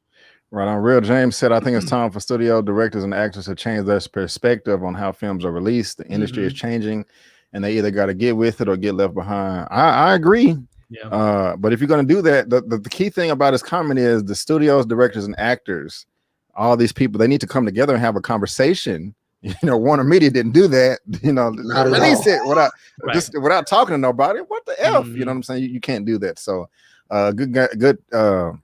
Right on. Real James said, I think it's time for studio directors and actors to change their perspective on how films are released. The industry is changing, and they either got to get with it or get left behind. I agree. Yeah. But if you're going to do that, the key thing about his comment is the studios, directors, and actors, all these people, they need to come together and have a conversation. Warner Media didn't do that. Release it without talking to nobody. What the F? You know what I'm saying? You can't do that. So good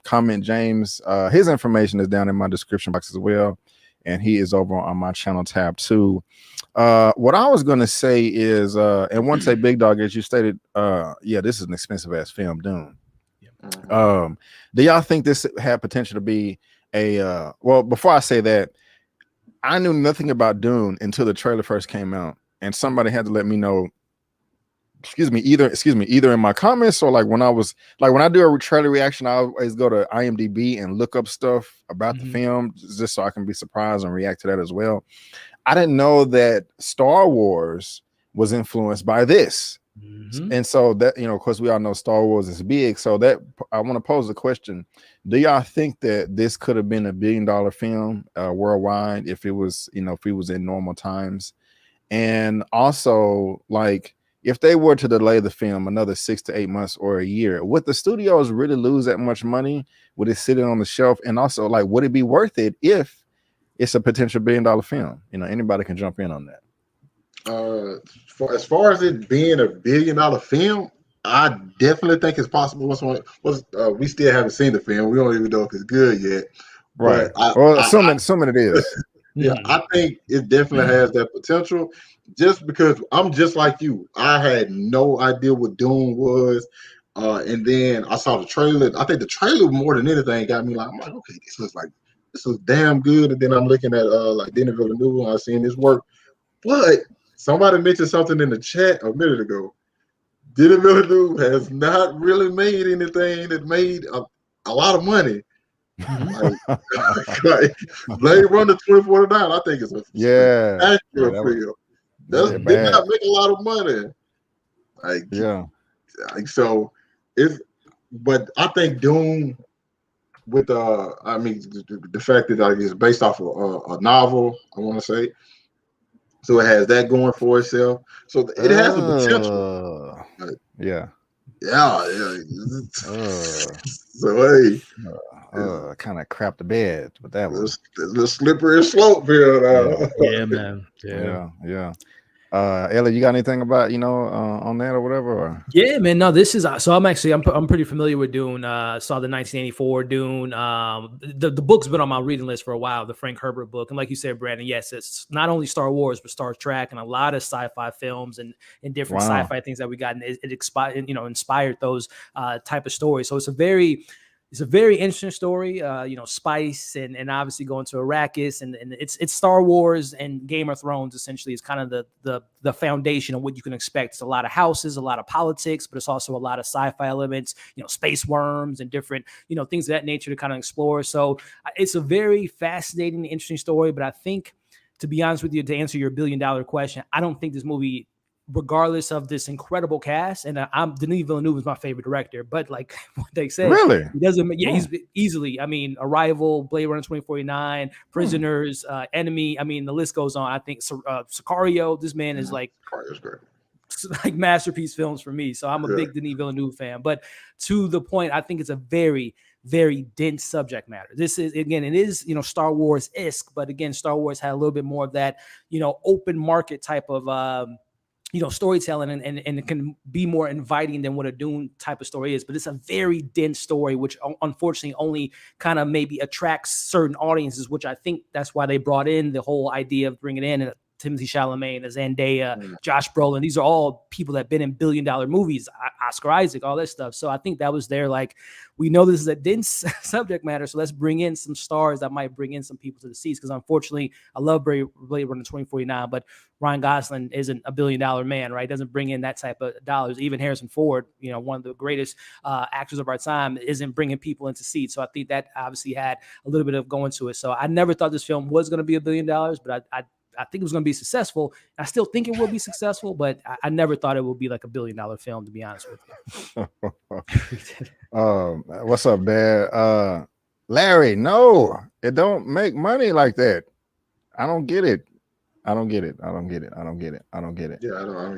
comment, James. His information is down in my description box as well, and he is over on my channel tab too. What I was going to say is, and OneTakeBigDog, as you stated, this is an expensive ass film, Dune. Do y'all think this had potential to be a well, before I say that, I knew nothing about Dune until the trailer first came out, and somebody had to let me know. Either in my comments or when I do a trailer reaction, I always go to IMDb and look up stuff about the film just so I can be surprised and react to that as well. I didn't know that Star Wars was influenced by this. And so that, of course, we all know Star Wars is big. So that I want to pose the question: do y'all think that this could have been $1 billion film worldwide if it was, if it was in normal times? And also, if they were to delay the film another 6 to 8 months or a year, would the studios really lose that much money? Would it sit on the shelf? And also, would it be worth it if it's a potential $1 billion film. You know, anybody can jump in on that. As far as it being a $1 billion film, I definitely think it's possible. We still haven't seen the film. We don't even know if it's good yet. Right. But Well, assuming it is. yeah, I think it definitely has that potential. Just because I'm just like you, I had no idea what Doom was, and then I saw the trailer. I think the trailer more than anything got me like, I'm like, okay, this looks damn good. And then I'm looking at like Denis Villeneuve, and I seen this work. But somebody mentioned something in the chat a minute ago. Denis Villeneuve has not really made anything that made a lot of money. Like Blade Runner 2049, I think it's a spectacular film. Did not make a lot of money. So it's, but I think Doom with I mean the fact that it's based off of a novel, I want to say. So it has that going for itself. So it has the potential. Yeah. So hey, kind of crap the bed with that one. The slippery slope here. Yeah, man. Yeah. Ellie, you got anything about on that or whatever? Or? Yeah, man. No, this is so. I'm pretty familiar with Dune. Saw the 1984 Dune. The book's been on my reading list for a while. The Frank Herbert book, and like you said, Brandon, yes, it's not only Star Wars but Star Trek and a lot of sci-fi films and different sci-fi things that we got. And it inspired those type of stories. So it's a very interesting story, spice and obviously going to Arrakis and it's Star Wars and Game of Thrones essentially is kind of the foundation of what you can expect. It's a lot of houses, a lot of politics, but it's also a lot of sci-fi elements, space worms and different, things of that nature to kind of explore. So it's a very fascinating, interesting story. But I think, to be honest with you, to answer your $1 billion question, I don't think this movie, regardless of this incredible cast, and Denis Villeneuve is my favorite director, but like what they say, really, he doesn't. Yeah, he's easily. I mean, Arrival, Blade Runner 2049, Prisoners, Enemy. I mean, the list goes on. I think Sicario. This man is like masterpiece films for me. So I'm a big Denis Villeneuve fan. But to the point, I think it's a very, very dense subject matter. This is, again, it is, Star Wars-esque, but again, Star Wars had a little bit more of that, open market type of storytelling and it can be more inviting than what a Dune type of story is. But it's a very dense story, which unfortunately only kind of maybe attracts certain audiences, which I think that's why they brought in the whole idea of bringing in Timothée Chalamet, Zendaya, Josh Brolin. These are all people that have been in $1 billion movies, Oscar Isaac, all that stuff. So I think that was their, like, we know this is a dense subject matter, so let's bring in some stars that might bring in some people to the seats. Because unfortunately, I love Blade Runner 2049, but Ryan Gosling isn't a $1 billion man, right? Doesn't bring in that type of dollars. Even Harrison Ford, one of the greatest actors of our time, isn't bringing people into seats. So I think that obviously had a little bit of going to it. So I never thought this film was going to be $1 billion, but I think it was going to be successful. I still think it will be successful, but I never thought it would be like $1 billion film, to be honest with you. What's up, Dad? Larry, no, it don't make money like that. I don't get it. I don't get it. Yeah, I don't get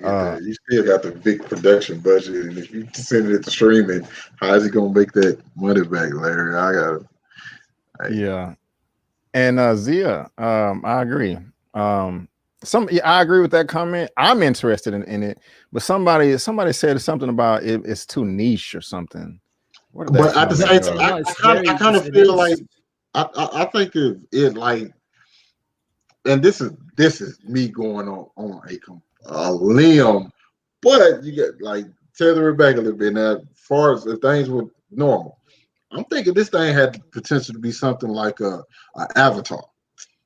that. You still got the big production budget, and if you send it to streaming, how is he going to make that money back, Larry? Yeah. And Zia, I agree. I agree with that comment. I'm interested in it, but somebody said something about it's too niche or something. But at the same time, I kind of feel like I think it like, and this is me going on a limb, but you get like tether it back a little bit. Now, as far as if things were normal, I'm thinking this thing had the potential to be something like a Avatar.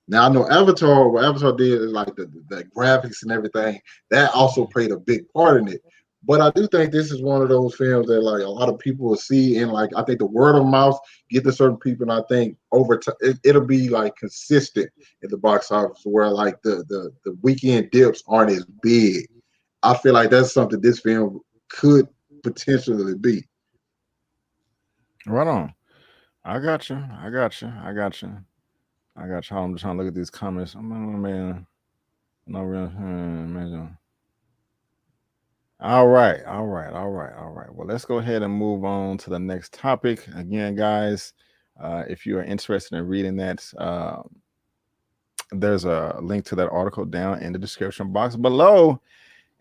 Now I know Avatar, what Avatar did is like the graphics and everything. That also played a big part in it. But I do think this is one of those films that like a lot of people will see, and like I think the word of mouth get to certain people, and I think over time it'll be like consistent in the box office where like the weekend dips aren't as big. I feel like that's something this film could potentially be. Right on. I got you. I'm just trying to look at these comments. Oh, man. No real. All right. Well, let's go ahead and move on to the next topic. Again, guys, if you are interested in reading that there's a link to that article down in the description box below.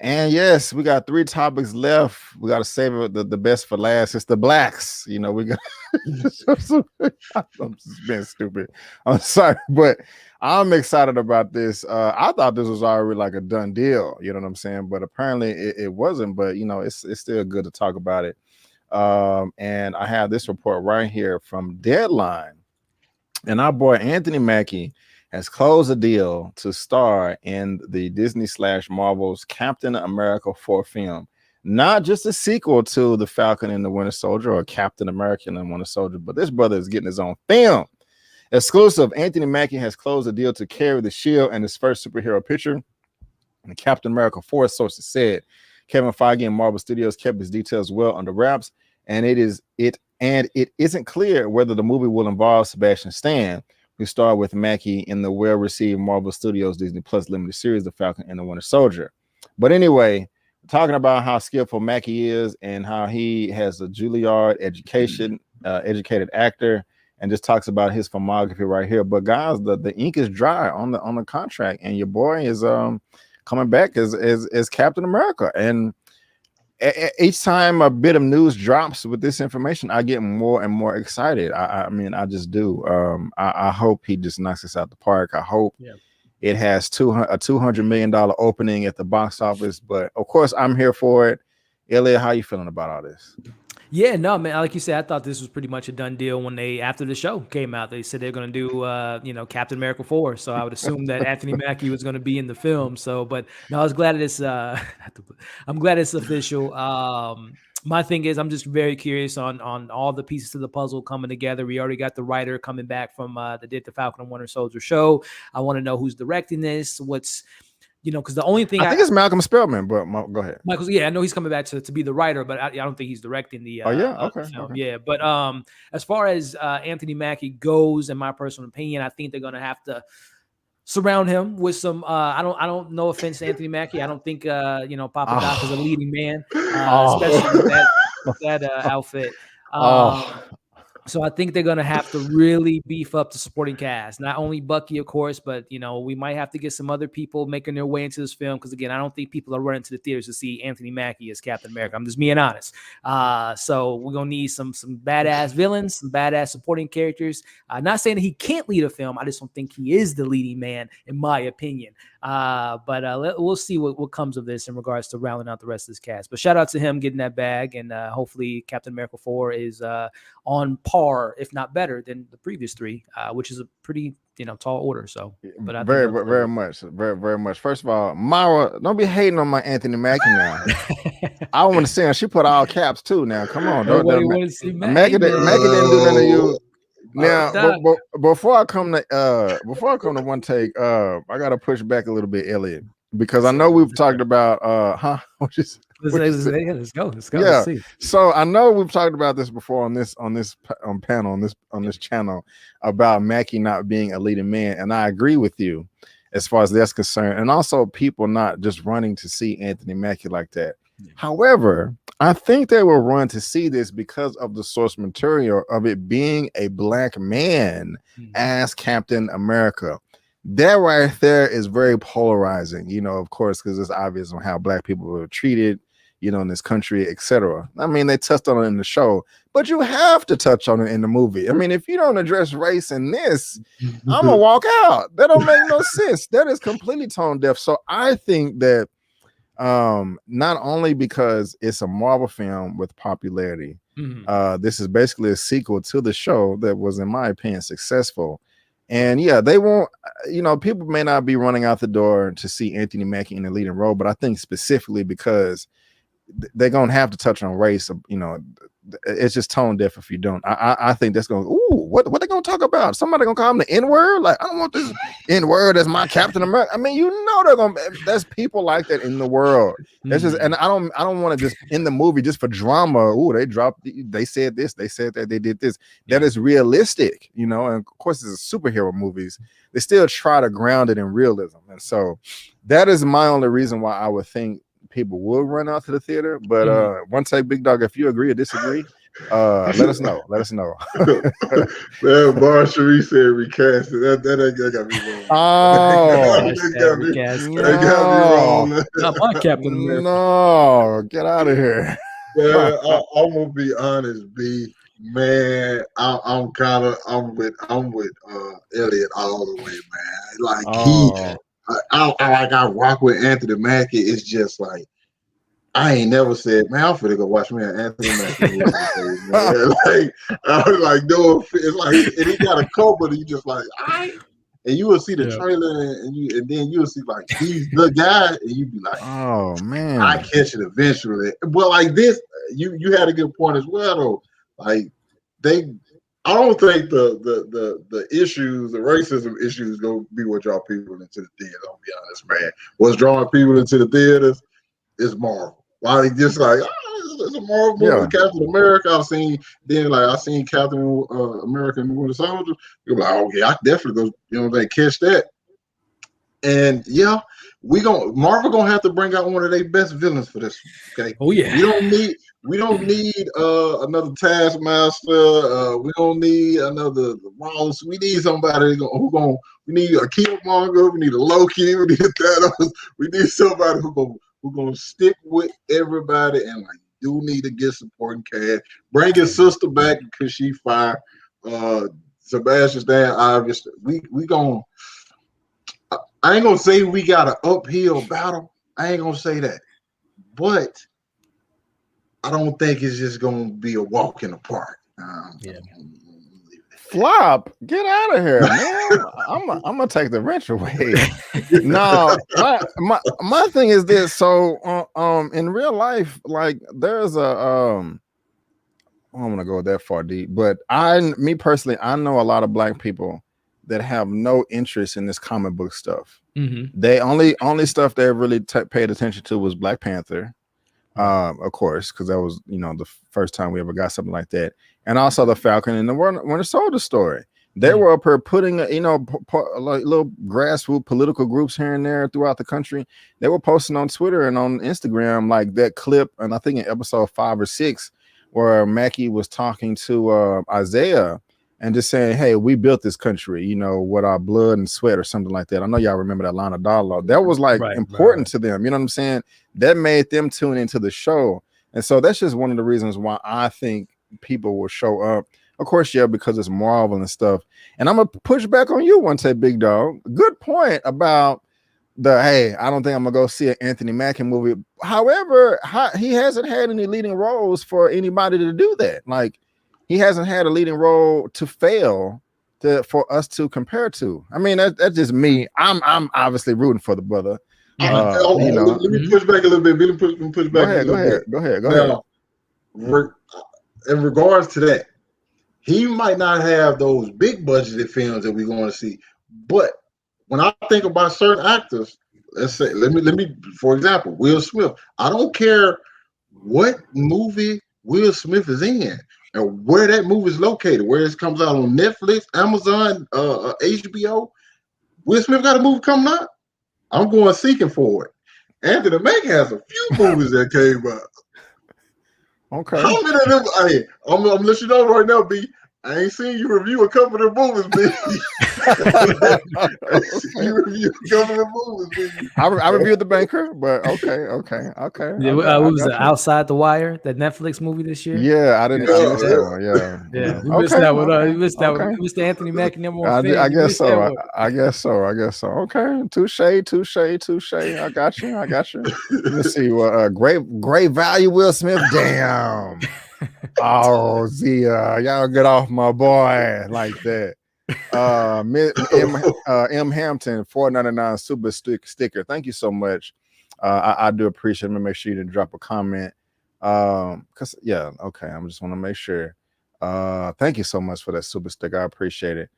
And yes, we got 3 topics left. We got to save it the best for last. It's the blacks. You know, we got. I'm just being stupid. I'm sorry, but I'm excited about this. I thought this was already like a done deal. You know what I'm saying? But apparently it wasn't. But you know, it's still good to talk about it. And I have this report right here from Deadline, and our boy Anthony Mackie has closed a deal to star in the Disney / Marvel's Captain America 4 film. Not just a sequel to The Falcon and the Winter Soldier or Captain America and the Winter Soldier, but this brother is getting his own film. Exclusive, Anthony Mackie has closed a deal to carry the shield in his first superhero picture. And Captain America 4, sources said. Kevin Feige and Marvel Studios kept his details well under wraps, and it isn't clear whether the movie will involve Sebastian Stan, who starred with Mackie in the well-received Marvel Studios Disney Plus limited series, The Falcon and the Winter Soldier. But anyway, talking about how skillful Mackie is and how he has a Juilliard education, educated actor, and just talks about his filmography right here. But guys, the ink is dry on the contract, and your boy is coming back as Captain America. And each time a bit of news drops with this information, I get more and more excited. I mean, I just do. I hope he just knocks us out the park. I hope it has a $200 million opening at the box office. But of course, I'm here for it. Elliot, how you feeling about all this? Yeah, no, man. Like you said, I thought this was pretty much a done deal when after the show came out. They said they're going to do, Captain America 4. So I would assume that Anthony Mackie was going to be in the film. So, but no, I was glad it's. I'm glad it's official. My thing is, I'm just very curious on all the pieces of the puzzle coming together. We already got the writer coming back from that did the Falcon and Winter Soldier show. I want to know who's directing this. What's because the only thing I think it's Malcolm Spellman, but go ahead. Michael's, I know he's coming back to be the writer, but I don't think he's directing the. Okay. Film. Okay. Yeah, but as far as Anthony Mackie goes, in my personal opinion, I think they're going to have to surround him with some. I don't. No offense to Anthony Mackie, I don't think Papa Doc is a leading man, especially with that outfit. So I think they're going to have to really beef up the supporting cast. Not only Bucky, of course, but, we might have to get some other people making their way into this film. Because, again, I don't think people are running to the theaters to see Anthony Mackie as Captain America. I'm just being honest. So we're going to need some badass villains, some badass supporting characters. Not saying that he can't lead a film. I just don't think he is the leading man, in my opinion. But we'll see what comes of this in regards to rounding out the rest of this cast. But shout out to him getting that bag. And hopefully Captain America 4 is on par, if not better, than the previous 3, which is a pretty tall order. So, but I very much. First of all, Mara, don't be hating on my Anthony Mackie now. I want to see her. She put all caps too. Now, come on, Mackie didn't do none of you. Now, before I come to One Take, I gotta push back a little bit, Elliot, because I know we've talked about Let's go. Yeah. So I know we've talked about this before on this panel on this channel about Mackie not being a leading man, and I agree with you as far as that's concerned, and also people not just running to see Anthony Mackie like that. Yeah. However, I think they will run to see this because of the source material of it being a black man as Captain America. That right there is very polarizing, of course, because it's obvious on how black people were treated, in this country, etc. I mean, they touched on it in the show, but you have to touch on it in the movie. I mean, if you don't address race in this, I'm gonna walk out. That don't make no sense. That is completely tone deaf. So I think that not only because it's a Marvel film with popularity, this is basically a sequel to the show that was, in my opinion, successful. And they won't, people may not be running out the door to see Anthony Mackie in the leading role, but I think specifically because they're going to have to touch on race. It's just tone deaf if you don't. I think that's going, what they going to talk about? Somebody going to call him the N-word? Like, I don't want this N-word as my Captain America. I mean, they're going to, there's people like that in the world. That's just, and I don't want to just in the movie just for drama. They said this, they said that, they did this. That is realistic, and of course it's superhero movies. They still try to ground it in realism. And so that is my only reason why I would think people will run out to the theater. But One Take Big Dog, if you agree or disagree, Let us know. Let us know. Man, Bar Cherie said recast it. That got me wrong. Oh, that got me wrong. Not my Captain America. No, get out of here. Man, I'm gonna be honest, B. Man, I'm with Elliot all the way, man. Like I rock with Anthony Mackie. It's just like I ain't never said, man, I'm finna go watch me an Anthony Mackie movie today, man. Like I was like, no, it's like, and he got a couple, and you just like, all right. And you will see the trailer, and then you'll see like he's the guy, and you be like, oh man, I catch it eventually. But like this, you had a good point as well, though. Like I don't think the issues, the racism issues, gonna be what draw people into the theater. I'll be honest, man. What's drawing people into the theaters is Marvel. Like just like it's a Marvel movie, Captain America. I seen Captain America and the Winter Soldier. You're like, oh yeah, I definitely go, you know what I'm saying, catch that. And yeah, Marvel gonna have to bring out one of their best villains for this. Okay. Oh yeah. We don't need another Taskmaster. We don't need another Ross. We need somebody we need a Killmonger. We need a Loki. We need a Thanos. We need somebody who's gonna stick with everybody, and like do need to get supporting cast. Bring his sister back because she fine. Sebastian Stan, obviously. We gonna. I ain't gonna say we got an uphill battle. I ain't gonna say that, but I don't think it's just gonna be a walk in the park. Flop, get out of here, man. I'm gonna take the wrench away. No, my thing is this. So, in real life, like there's a I don't want to go that far deep, but me personally, I know a lot of Black people that have no interest in this comic book stuff. Mm-hmm. They only stuff they really paid attention to was Black Panther, of course, because that was the first time we ever got something like that, and also the Falcon and the Winter Soldier story. They were up here putting like little grassroots political groups here and there throughout the country. They were posting on Twitter and on Instagram like that clip, and I think in episode 5 or 6, where Mackie was talking to Isaiah. And just saying, hey, we built this country, with our blood and sweat or something like that. I know y'all remember that line of dialogue. That was like important to them. You know what I'm saying? That made them tune into the show. And so that's just one of the reasons why I think people will show up. Of course, because it's Marvel and stuff. And I'm going to push back on you, OneTakeBigDog. Good point about I don't think I'm going to go see an Anthony Mackie movie. However, he hasn't had any leading roles for anybody to do that. Like, he hasn't had a leading role to fail for us to compare to. I mean, that's just me. I'm obviously rooting for the brother. Let me push back a little bit. Let me push back. Go ahead. Now, in regards to that, he might not have those big budgeted films that we're going to see. But when I think about certain actors, let's say, let me, for example, Will Smith. I don't care what movie Will Smith is in. And where that movie is located, where it comes out on Netflix, Amazon, HBO, Will Smith got a movie coming out. I'm going seeking for it. Anthony Mackie has a few movies that came out. Okay. How many of them? I'm gonna let you know right now, B. I ain't seen you review a couple of the movies, B. You review a couple of movies, B. I reviewed The Banker, but okay. Yeah, what was it? Outside the Wire, that Netflix movie this year? Yeah, I didn't miss that one. Yeah. You missed that one. You missed that one. You missed the Anthony Mackie #1 fan. I guess so. I guess so. Okay, touche. I got you. Let me see. Great value, Will Smith. Damn. Oh, y'all get off my boy like that. M Hampton, $4.99 super sticker. Thank you so much. I do appreciate it. Let me make sure you didn't drop a comment. I'm just want to make sure. Thank you so much for that super sticker. I appreciate it.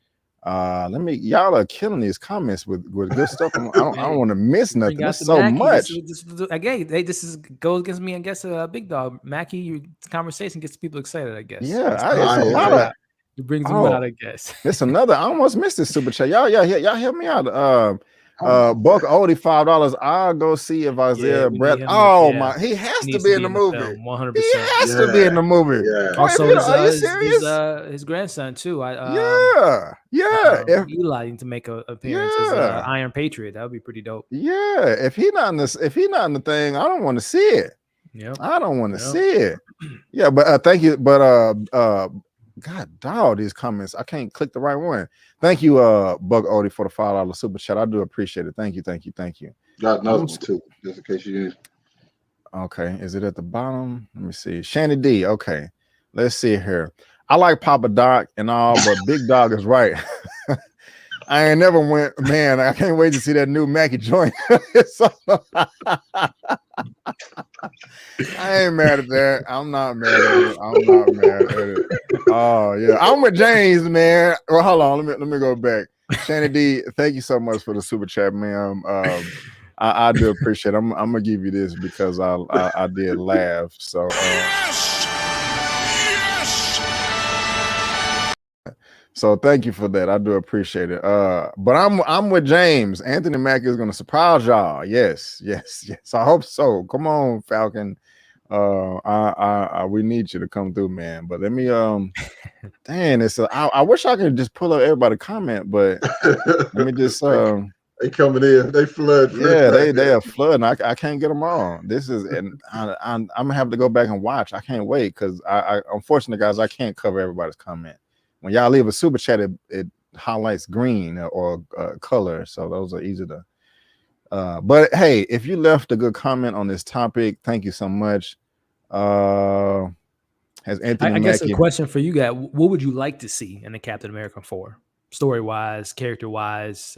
Y'all are killing these comments with good stuff. I don't want to miss nothing. There's so much. This goes against me. I guess Big Dog Mackie. Your conversation gets people excited. I guess. Yeah, it brings them out. I guess it's another. I almost missed this super chat. Y'all help me out. Buck Odie $5. I'll go see if Isaiah Brett. Oh my, he has to be in the movie. 100%. He has to be in the movie. Yeah. Also, are you serious? His grandson too. Eli need to make an appearance as Iron Patriot. That would be pretty dope. Yeah, if he not in the thing, I don't want to see it. Yeah, I don't want to see it. Yeah, but thank you. But God, dog, these comments. I can't click the right one. Thank you, Buck Odie, for the $5 super chat. I do appreciate it. Thank you. Got another one too, just in case you need. Okay, is it at the bottom? Let me see. Shanny D. Okay, let's see here. I like Papa Doc and all, but Big Dog is right. I ain't never went, man. I can't wait to see that new Mackie joint. I ain't mad at that. I'm not mad at it. Oh yeah, I'm with James, man. Well, hold on. Let me go back. Shanny D, thank you so much for the super chat, man. I do appreciate it. I'm gonna give you this because I did laugh. So. So thank you for that. I do appreciate it. But I'm with James. Anthony Mackie is gonna surprise y'all. Yes. I hope so. Come on, Falcon. We need you to come through, man. But let me dang, I wish I could just pull up everybody comment, but let me just they coming in, they flood. Yeah, they are flooding. I can't get them all. This is, and I'm gonna have to go back and watch. I can't wait because I unfortunately, guys, I can't cover everybody's comment. When y'all leave a super chat, it highlights green or color, so those are easy to. But hey, if you left a good comment on this topic, thank you so much. Has Anthony? I guess a question for you guys: what would you like to see in the Captain America 4, story-wise, character-wise,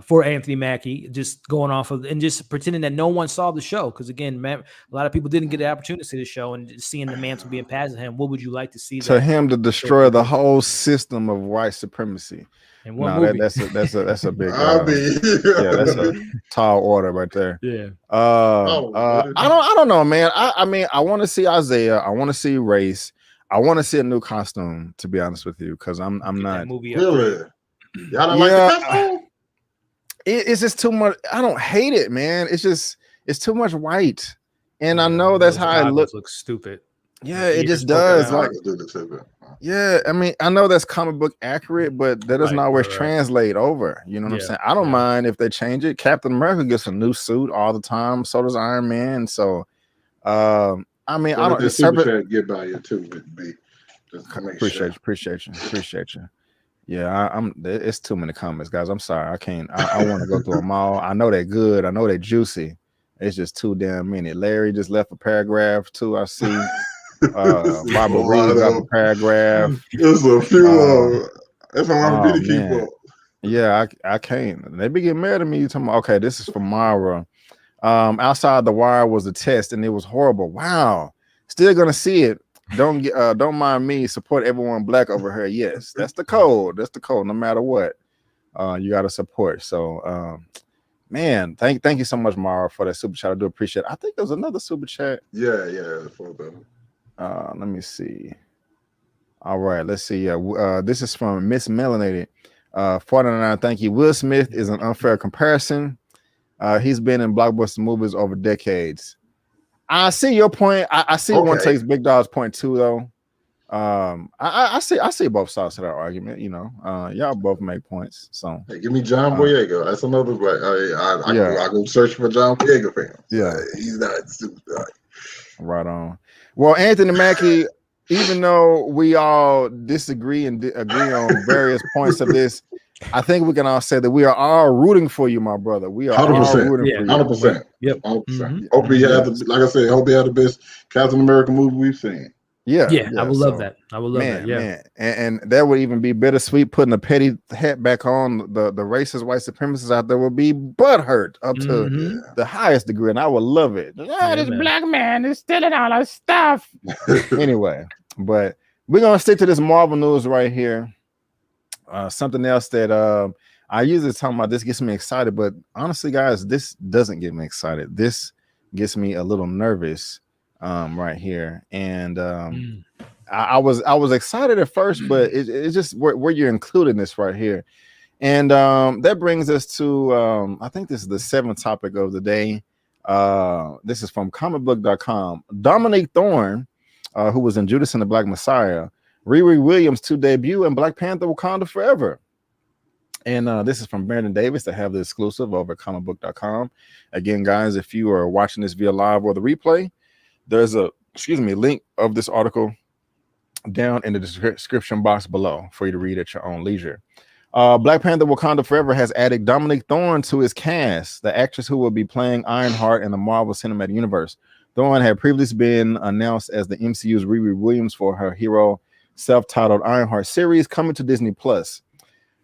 for Anthony Mackie? Just going off of and just pretending that no one saw the show, because again, a lot of people didn't get the opportunity to see the show, and just seeing the mantle being passed to him. What would you like to see? To him to destroy the whole system of white supremacy. And no, that's a big. That's a tall order right there. Yeah. I don't know, man. I mean, I want to see Isaiah. I want to see Race. I want to see a new costume. To be honest with you, because I'm not really. Y'all don't like the costume? It's just too much. I don't hate it, man. It's too much white, and I know that's how it looks. Looks stupid. Yeah, it just does. Like, yeah, I mean, I know that's comic book accurate, but that doesn't always translate over. You know what I'm saying? I don't mind if they change it. Captain America gets a new suit all the time. So does Iron Man. So, I mean, I don't. Get by you too. Appreciate you. Yeah, it's too many comments, guys. I'm sorry, I can't. I want to go through them all. I know they're good. I know they're juicy. It's just too damn many. Larry just left a paragraph too. I see. Barbara Reed got a paragraph. There's a few. That's what I'm going to keep up. Yeah, I can't. They be getting mad at me. You talking about? Okay, this is from Myra. Outside the Wire was a test and it was horrible. Wow. Still gonna see it. Don't mind me. Support everyone black over here. Yes, that's the code. That's the code. No matter what, you got to support. So, man, thank you so much, Mara, for that super chat. I do appreciate it. I think there's another super chat. Yeah. Let me see. All right, let's see. This is from Miss Melanated. 49. Thank you. Will Smith is an unfair comparison. He's been in blockbuster movies over decades. I see your point. I see OneTakeBigDog's point too, though. I see both sides of that argument. You know, y'all both make points. So hey, give me John Boyega. That's another way. I go search for John Boyega fans. Yeah, he's not super. Right on. Well, Anthony Mackie, even though we all disagree and agree on various points of this, I think we can all say that we are all rooting for you, my brother. We are 100%, all rooting for you. 100%. Yep. 100%. Mm-hmm. Hope you have like I said, hope you have the best Captain America movie we've seen. Yeah. I would love that. I would love that. Yeah. Man. And that would even be bittersweet. Putting a petty hat back on the racist white supremacists out there would be butthurt up to the highest degree. And I would love it. This black man is stealing all our stuff. Anyway, but we're going to stick to this Marvel news right here. Something else that I usually talk about, this gets me excited, but honestly, guys, this doesn't get me excited. This gets me a little nervous right here. And I was excited at first, but it's just where you're including this right here. And that brings us to I think this is the 7th topic of the day. This is from comicbook.com. Dominique Thorne, who was in Judas and the Black Messiah, Riri Williams to debut in Black Panther Wakanda Forever. And this is from Brandon Davis to have the exclusive over at comicbook.com. Again, guys, if you are watching this via live or the replay, there's a link of this article down in the description box below for you to read at your own leisure. Black Panther Wakanda Forever has added Dominique Thorne to his cast, the actress who will be playing Ironheart in the Marvel Cinematic Universe. Thorne had previously been announced as the MCU's Riri Williams for her hero self-titled Ironheart series coming to Disney Plus.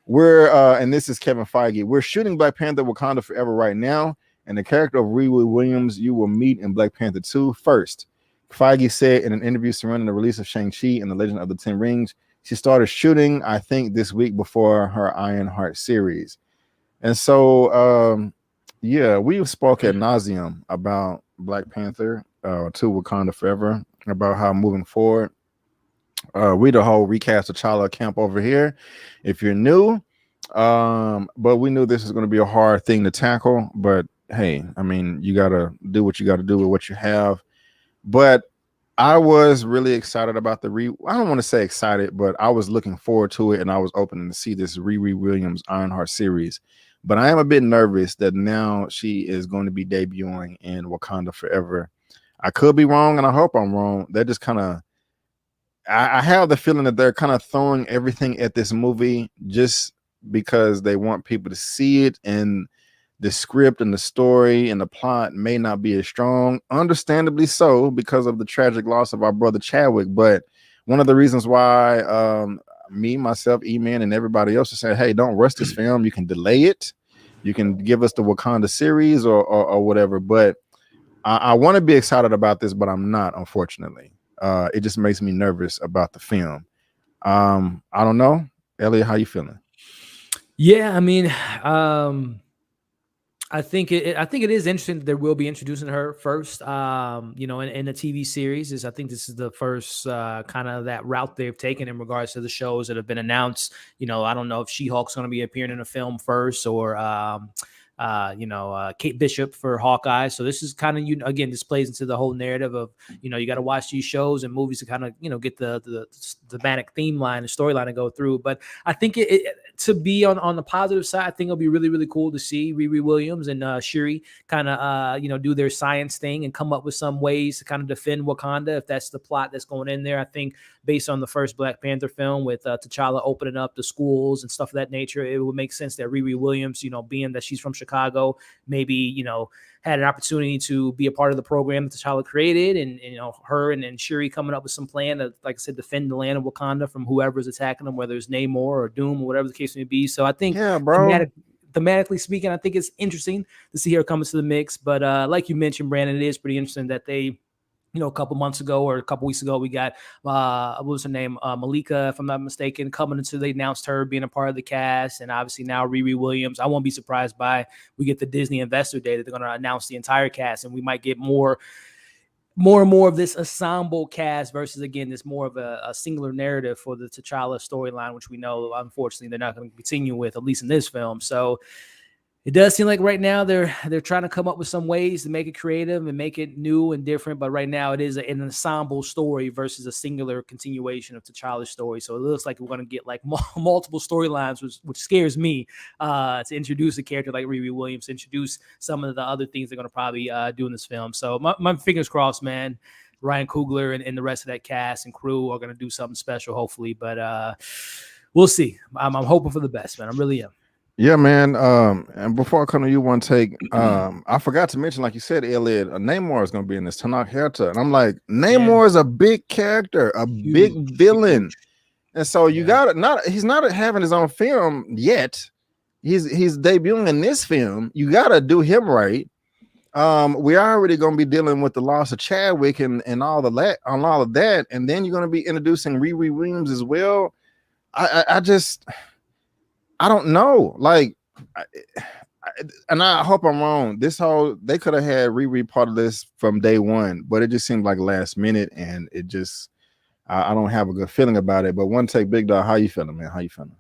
We're and this is Kevin Feige. We're shooting Black Panther Wakanda Forever right now, and the character of Riri Williams you will meet in Black Panther 2 first. Feige said in an interview surrounding the release of Shang-Chi and the Legend of the Ten Rings, she started shooting, I think, this week before her Ironheart series. And so, yeah, we've spoke ad nauseum about Black Panther to Wakanda Forever, about how moving forward, we the whole recast T'Challa camp over here. If you're new, but we knew this was going to be a hard thing to tackle. But hey, I mean, you got to do what you got to do with what you have. But I was really excited about I don't want to say excited, but I was looking forward to it, and I was open to see this Riri Williams Ironheart series. But I am a bit nervous that now she is going to be debuting in Wakanda Forever. I could be wrong, and I hope I'm wrong. They're just kind of, I have the feeling that they're kind of throwing everything at this movie just because they want people to see it, and the script and the story and the plot may not be as strong, understandably so, because of the tragic loss of our brother Chadwick. But one of the reasons why me, myself, Eman, and everybody else are saying, hey, don't rush this film. You can delay it. You can give us the Wakanda series or whatever. But I want to be excited about this, but I'm not, unfortunately. It just makes me nervous about the film. I don't know. Elliot, how you feeling? Yeah, I mean, I think it is interesting that they will be introducing her first, you know, in the TV series. I think this is the first kind of that route they've taken in regards to the shows that have been announced. You know, I don't know if She-Hulk's going to be appearing in a film first, or Kate Bishop for Hawkeye. So this is kind of, again, this plays into the whole narrative of, you know, you got to watch these shows and movies to kind of, you know, get the thematic theme line and storyline to go through. But I think to be on the positive side, I think it'll be really, really cool to see Riri Williams and Shuri kind of, you know, do their science thing and come up with some ways to kind of defend Wakanda, if that's the plot that's going in there. I think based on the first Black Panther film with T'Challa opening up the schools and stuff of that nature, it would make sense that Riri Williams, you know, being that she's from Chicago, maybe, you know, had an opportunity to be a part of the program that T'Challa created, and you know, her and Shuri coming up with some plan to, like I said, defend the land of Wakanda from whoever's attacking them, whether it's Namor or Doom or whatever the case may be. So I think, yeah, bro. Thematically speaking, I think it's interesting to see her come into the mix. But like you mentioned, Brandon, it is pretty interesting that they, you know, a couple months ago or a couple weeks ago, we got, what was her name? Malika, if I'm not mistaken, coming into, they announced her being a part of the cast. And obviously now Riri Williams. I won't be surprised by, we get the Disney Investor Day that they're going to announce the entire cast, and we might get more and more of this ensemble cast versus, again, this more of a singular narrative for the T'Challa storyline, which we know, unfortunately, they're not going to continue with, at least in this film. So it does seem like right now they're trying to come up with some ways to make it creative and make it new and different. But right now it is an ensemble story versus a singular continuation of T'Challa's story. So it looks like we're going to get like multiple storylines, which scares me, to introduce a character like Riri Williams, to introduce some of the other things they're going to probably do in this film. So my fingers crossed, man. Ryan Coogler and the rest of that cast and crew are going to do something special, hopefully. But we'll see. I'm hoping for the best, man. I really am. Yeah, man. And before I come to you, one take, I forgot to mention, like you said, Elliot, Namor is going to be in this, Tanakh Herta. And I'm like, Namor is a big character, a big villain. And so you got to, he's not having his own film yet. He's debuting in this film. You got to do him right. We're already going to be dealing with the loss of Chadwick and all of that. And then you're going to be introducing Riri Williams as well. I don't know. Like, and I hope I'm wrong. They could have had Riri part of this from day one, but it just seemed like last minute, and it just, I don't have a good feeling about it. But OneTakeBigDog, how you feeling, man? How you feeling?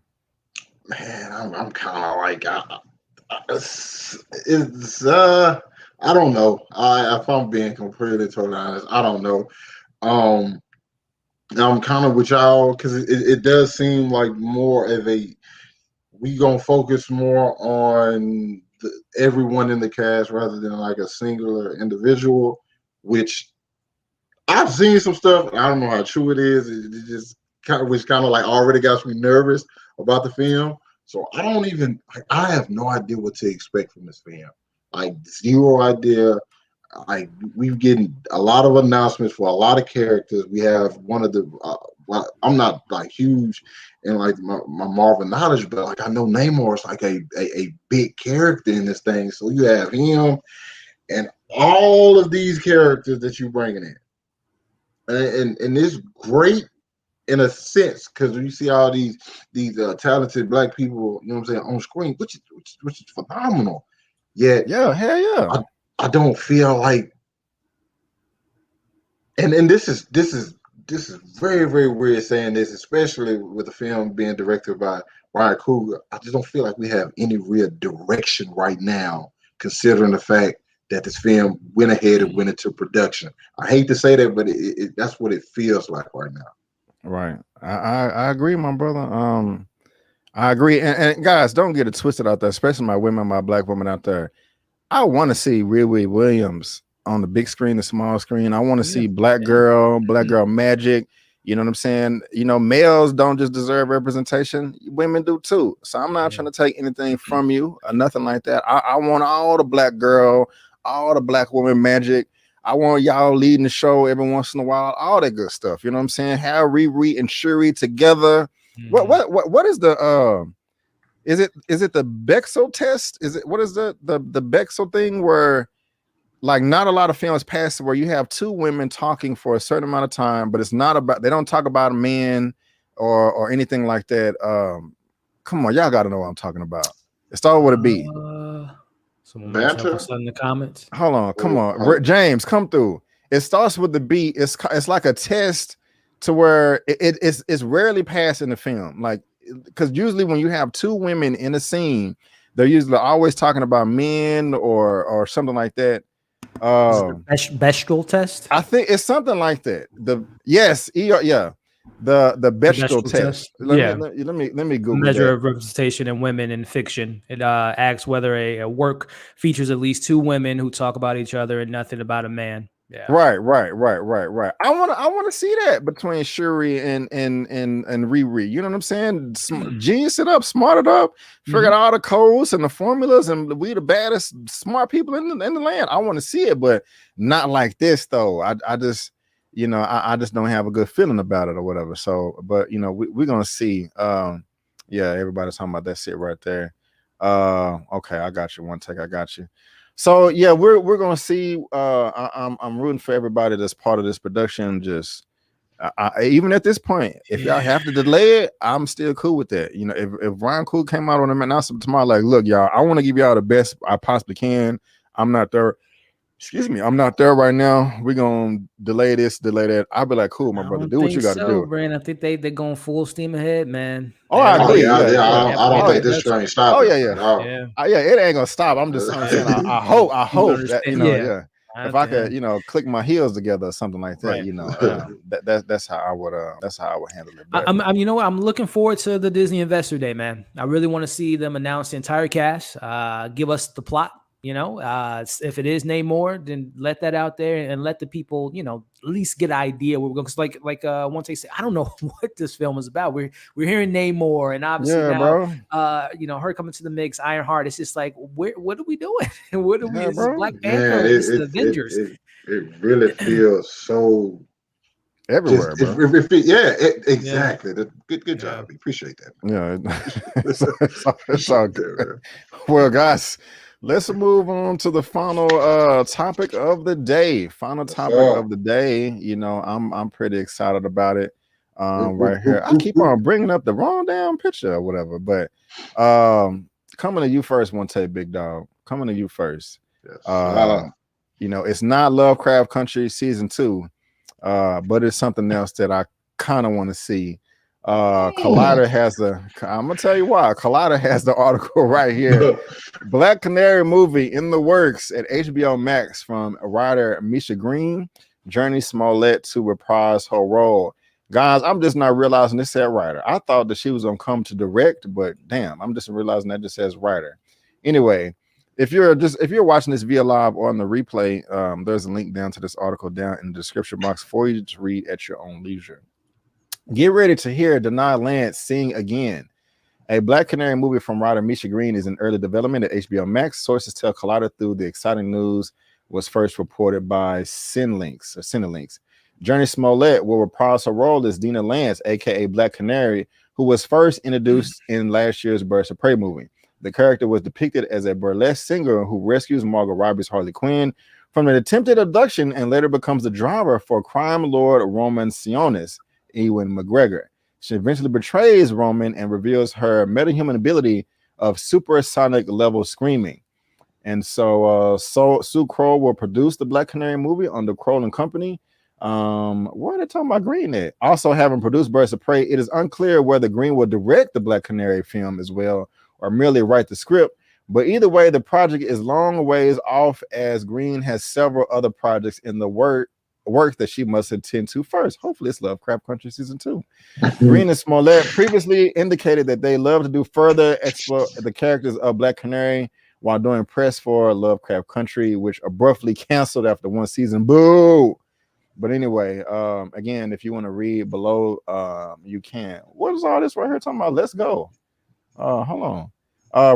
man, I'm kind of like I don't know. If I'm being completely totally honest, I don't know. Um, I'm kind of with y'all because it does seem like more of we gonna focus more on everyone in the cast rather than like a singular individual, which I've seen some stuff. I don't know how true it is. It just which kind of like already got me nervous about the film. So I don't even. I have no idea what to expect from this film. Like zero idea. Like we've getting a lot of announcements for a lot of characters. We have one of the. I'm not like huge in like my Marvel knowledge, but like I know Namor is like a big character in this thing. So you have him and all of these characters that you're bringing in. And it's great in a sense because you see all these talented black people, you know what I'm saying, on screen, which is phenomenal. Yet, Yeah, hell yeah. I don't feel like, and this is very very weird saying this, especially with the film being directed by Ryan Coogler. I just don't feel like we have any real direction right now, considering the fact that this film went ahead and went into production. I hate to say that, but that's what it feels like right now. Right. I agree, my brother. I agree. And guys, don't get it twisted out there, especially my women, my black women out there. I want to see Riri Williams on the big screen, the small screen. I want to see black girl magic. You know what I'm saying? You know, males don't just deserve representation, women do too. So I'm not trying to take anything from you or nothing like that. I want all the black girl, all the black woman magic. I want y'all leading the show every once in a while, all that good stuff. You know what I'm saying? Have Riri and Shuri together. What is the is it the Bexel test? Is it what is the Bexel thing where like not a lot of films pass where you have two women talking for a certain amount of time, but it's not about, they don't talk about a man or anything like that. Come on, y'all got to know what I'm talking about. It started with a B. Someone might help us in the comments. Hold on, come on, James, come through. It starts with the B. It's like a test to where it's rarely passed in the film, like because usually when you have two women in a scene, they're usually always talking about men or something like that. Bestial test. I think it's something like that. The bestial test. Let me Google measure that. of representation in women in fiction. It asks whether a work features at least two women who talk about each other and nothing about a man. Yeah. Right. I want to see that between Shuri and Riri. You know what I'm saying? Genius it up, smart it up, figure out all the codes and the formulas, and we the baddest smart people in the land. I want to see it, but not like this though. I just, you know, I just don't have a good feeling about it or whatever. So, but you know, we're gonna see. Yeah, everybody's talking about that shit right there. Okay, I got you. One take, I got you. So yeah, we're gonna see. I'm rooting for everybody that's part of this production. Just even at this point, if y'all have to delay it, I'm still cool with that. You know, if Ryan Coogler came out on an announcement tomorrow, like, look, y'all, I want to give y'all the best I possibly can. I'm not there. Excuse me, I'm not there right now. We're gonna delay this, delay that. I'll be like, cool, my brother, do what you got to do. Brand, I think they're going full steam ahead, man. Oh, I agree. I don't think this train stops. Oh yeah. It ain't gonna stop. I'm just saying. I hope that, you know, if I could, you know, click my heels together or something like that, you know, that's how I would handle it. I'm you know what, I'm looking forward to the Disney Investor Day, man. I really want to see them announce the entire cast, give us the plot. You know, if it is Namor, then let that out there and let the people, you know, at least get an idea where we're going. Because like once they say, I don't know what this film is about. We're hearing Namor, and obviously now, you know, her coming to the mix, Ironheart. It's just like, what are we doing? What are we? This is Black Panther. This is Avengers. It really feels so everywhere, bro. Exactly. Good job. We appreciate that. Yeah, it's all good. Well, guys, let's move on to the final topic of the day. Of the day. You know, I'm pretty excited about it. Right here. I keep on bringing up the wrong damn picture or whatever, but coming to you first, OneTakeBigDog. Coming to you first. Yes. You know, it's not Lovecraft Country season 2, but it's something else that I kind of want to see. Collider has the. I'm gonna tell you why. Collider has the article right here. Black Canary movie in the works at HBO Max from writer Misha Green. Journey Smollett to reprise her role. Guys, I'm just not realizing this said writer. I thought that she was gonna come to direct, but damn, I'm just realizing that just says writer. Anyway, if you're watching this via live or on the replay, there's a link down to this article down in the description box for you to read at your own leisure. Get ready to hear Denai Lance sing again. A Black Canary movie from writer Misha Green is in early development at HBO Max. Sources tell Collider through the exciting news was first reported by Cinelinks. Journey Smollett will reprise her role as Dina Lance, aka Black Canary, who was first introduced in last year's Birds of Prey movie. The character was depicted as a burlesque singer who rescues Margot Robbie's Harley Quinn from an attempted abduction and later becomes the driver for crime lord Roman Sionis, Ewan McGregor. She eventually betrays Roman and reveals her metahuman ability of supersonic level screaming. And so Sue Kroll will produce the Black Canary movie under Kroll and Company. What are they talking about Green at? Also having produced Birds of Prey, it is unclear whether Green will direct the Black Canary film as well or merely write the script. But either way, the project is long ways off as Green has several other projects in the work that she must attend to first. Hopefully it's Lovecraft Country season 2. Green and Smollett previously indicated that they love to do further explore the characters of Black Canary while doing press for Lovecraft Country, which abruptly canceled after one season. Boo! But anyway, again, if you want to read below, you can. What is all this right here talking about? Let's go. Hold on.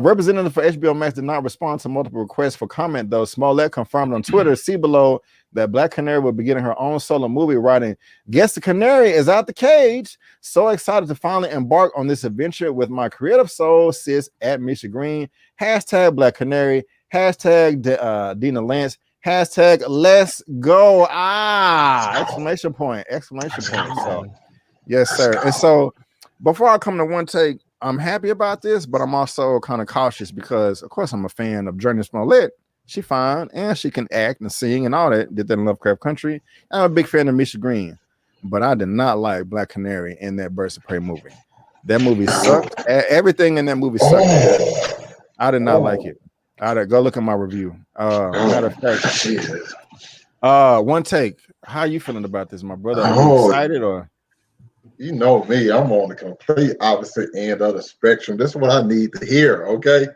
Representative for HBO Max did not respond to multiple requests for comment, though. Smollett confirmed on Twitter, see below, that Black Canary will be getting her own solo movie, writing, "Guess the Canary is out the cage. So excited to finally embark on this adventure with my creative soul, sis, at Misha Green. Hashtag Black Canary. Hashtag Dina Lance. Hashtag let's go." Exclamation point. So, yes, sir. And so, before I come to one take, I'm happy about this, but I'm also kind of cautious because, of course, I'm a fan of Journey Smollett. She fine, and she can act and sing and all that. Did that in Lovecraft Country. I'm a big fan of Misha Green, but I did not like Black Canary in that Birds of Prey movie. That movie sucked. Everything in that movie sucked. I did not like it. Go look at my review. Matter of fact, one take. How you feeling about this, my brother? Are you excited or? You know me, I'm on the complete opposite end of the spectrum. This is what I need to hear, okay?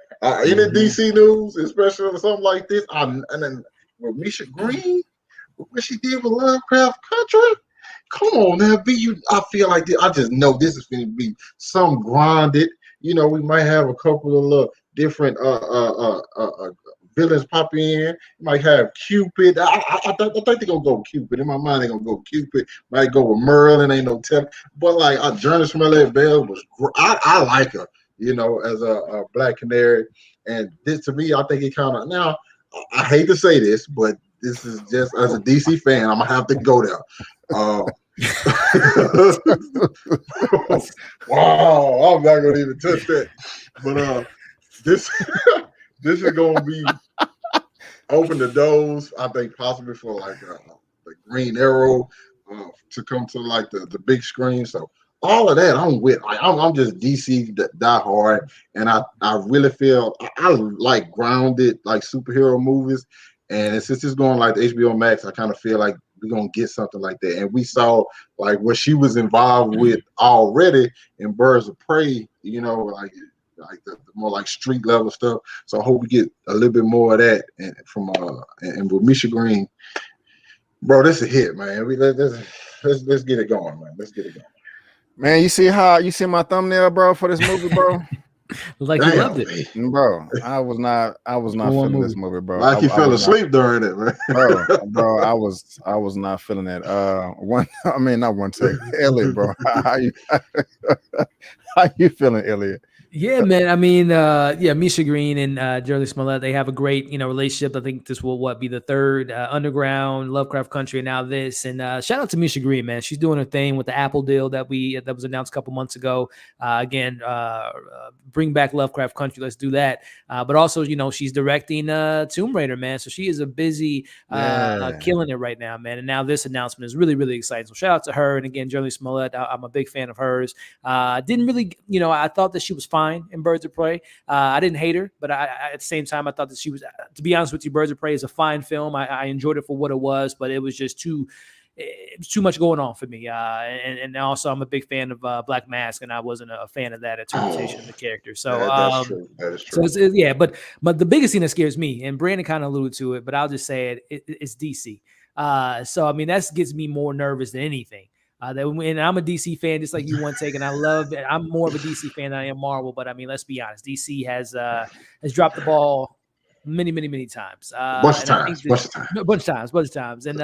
In the DC news, especially something like this, and then with Misha Green, what she did with Lovecraft Country, come on now, I feel like this, I just know this is going to be some grinded. You know, we might have a couple of little different villains pop in. You might have Cupid. I think they're gonna go Cupid. In my mind, they're gonna go Cupid. Might go with Merlin. Ain't no tell. But like Journey Smollett Bell was, I like her. You know, as a Black Canary. And this to me, I think it kind of. Now, I hate to say this, but this is just as a DC fan, I'm gonna have to go there. Wow, I'm not gonna even touch that. But this is gonna be open the doors, I think, possibly for like the Green Arrow to come to like the big screen. So all of that, I'm with. I'm just DC die hard, and I really feel I like grounded like superhero movies. And since it's going like the HBO Max, I kind of feel like we're gonna get something like that. And we saw like what she was involved with already in Birds of Prey. You know, like the more like street level stuff. So I hope we get a little bit more of that and from and with Misha Green, bro. This is a hit, man. Let's get it going, man. Let's get it going. Man, you see my thumbnail, bro, for this movie, bro? Like you loved it, bro. I was not feeling this movie, bro. Like you fell asleep during it, man. bro. I was not feeling that. Not one take. Elliot, bro. How you feeling, Elliot? Yeah, man. I mean, yeah, Misha Green and Jerry Smollett, they have a great, relationship. I think this will be the third Underground, Lovecraft Country, and now this. And shout out to Misha Green, man. She's doing her thing with the Apple deal that was announced a couple months ago. Again, bring back Lovecraft Country. Let's do that. But also, she's directing Tomb Raider, man. So she is a busy killing it right now, man. And now this announcement is really, really exciting. So shout out to her. And again, Jerry Smollett, I'm a big fan of hers. Didn't really, I thought that she was fine in Birds of Prey. I didn't hate her, but I at the same time, I thought that she was, to be honest with you, Birds of Prey is a fine film. I enjoyed it for what it was, but it was just too much going on for me. And also I'm a big fan of Black Mask, and I wasn't a fan of that interpretation of the character. So that's true. That is true. So yeah, but the biggest thing that scares me, and Brandon kind of alluded to it, but I'll just say it's DC. So I mean, that gets me more nervous than anything. And I'm a DC fan, just like you, OneTake, and I love it. I'm more of a DC fan than I am Marvel, but I mean, let's be honest, DC has dropped the ball many times. Bunch of times. And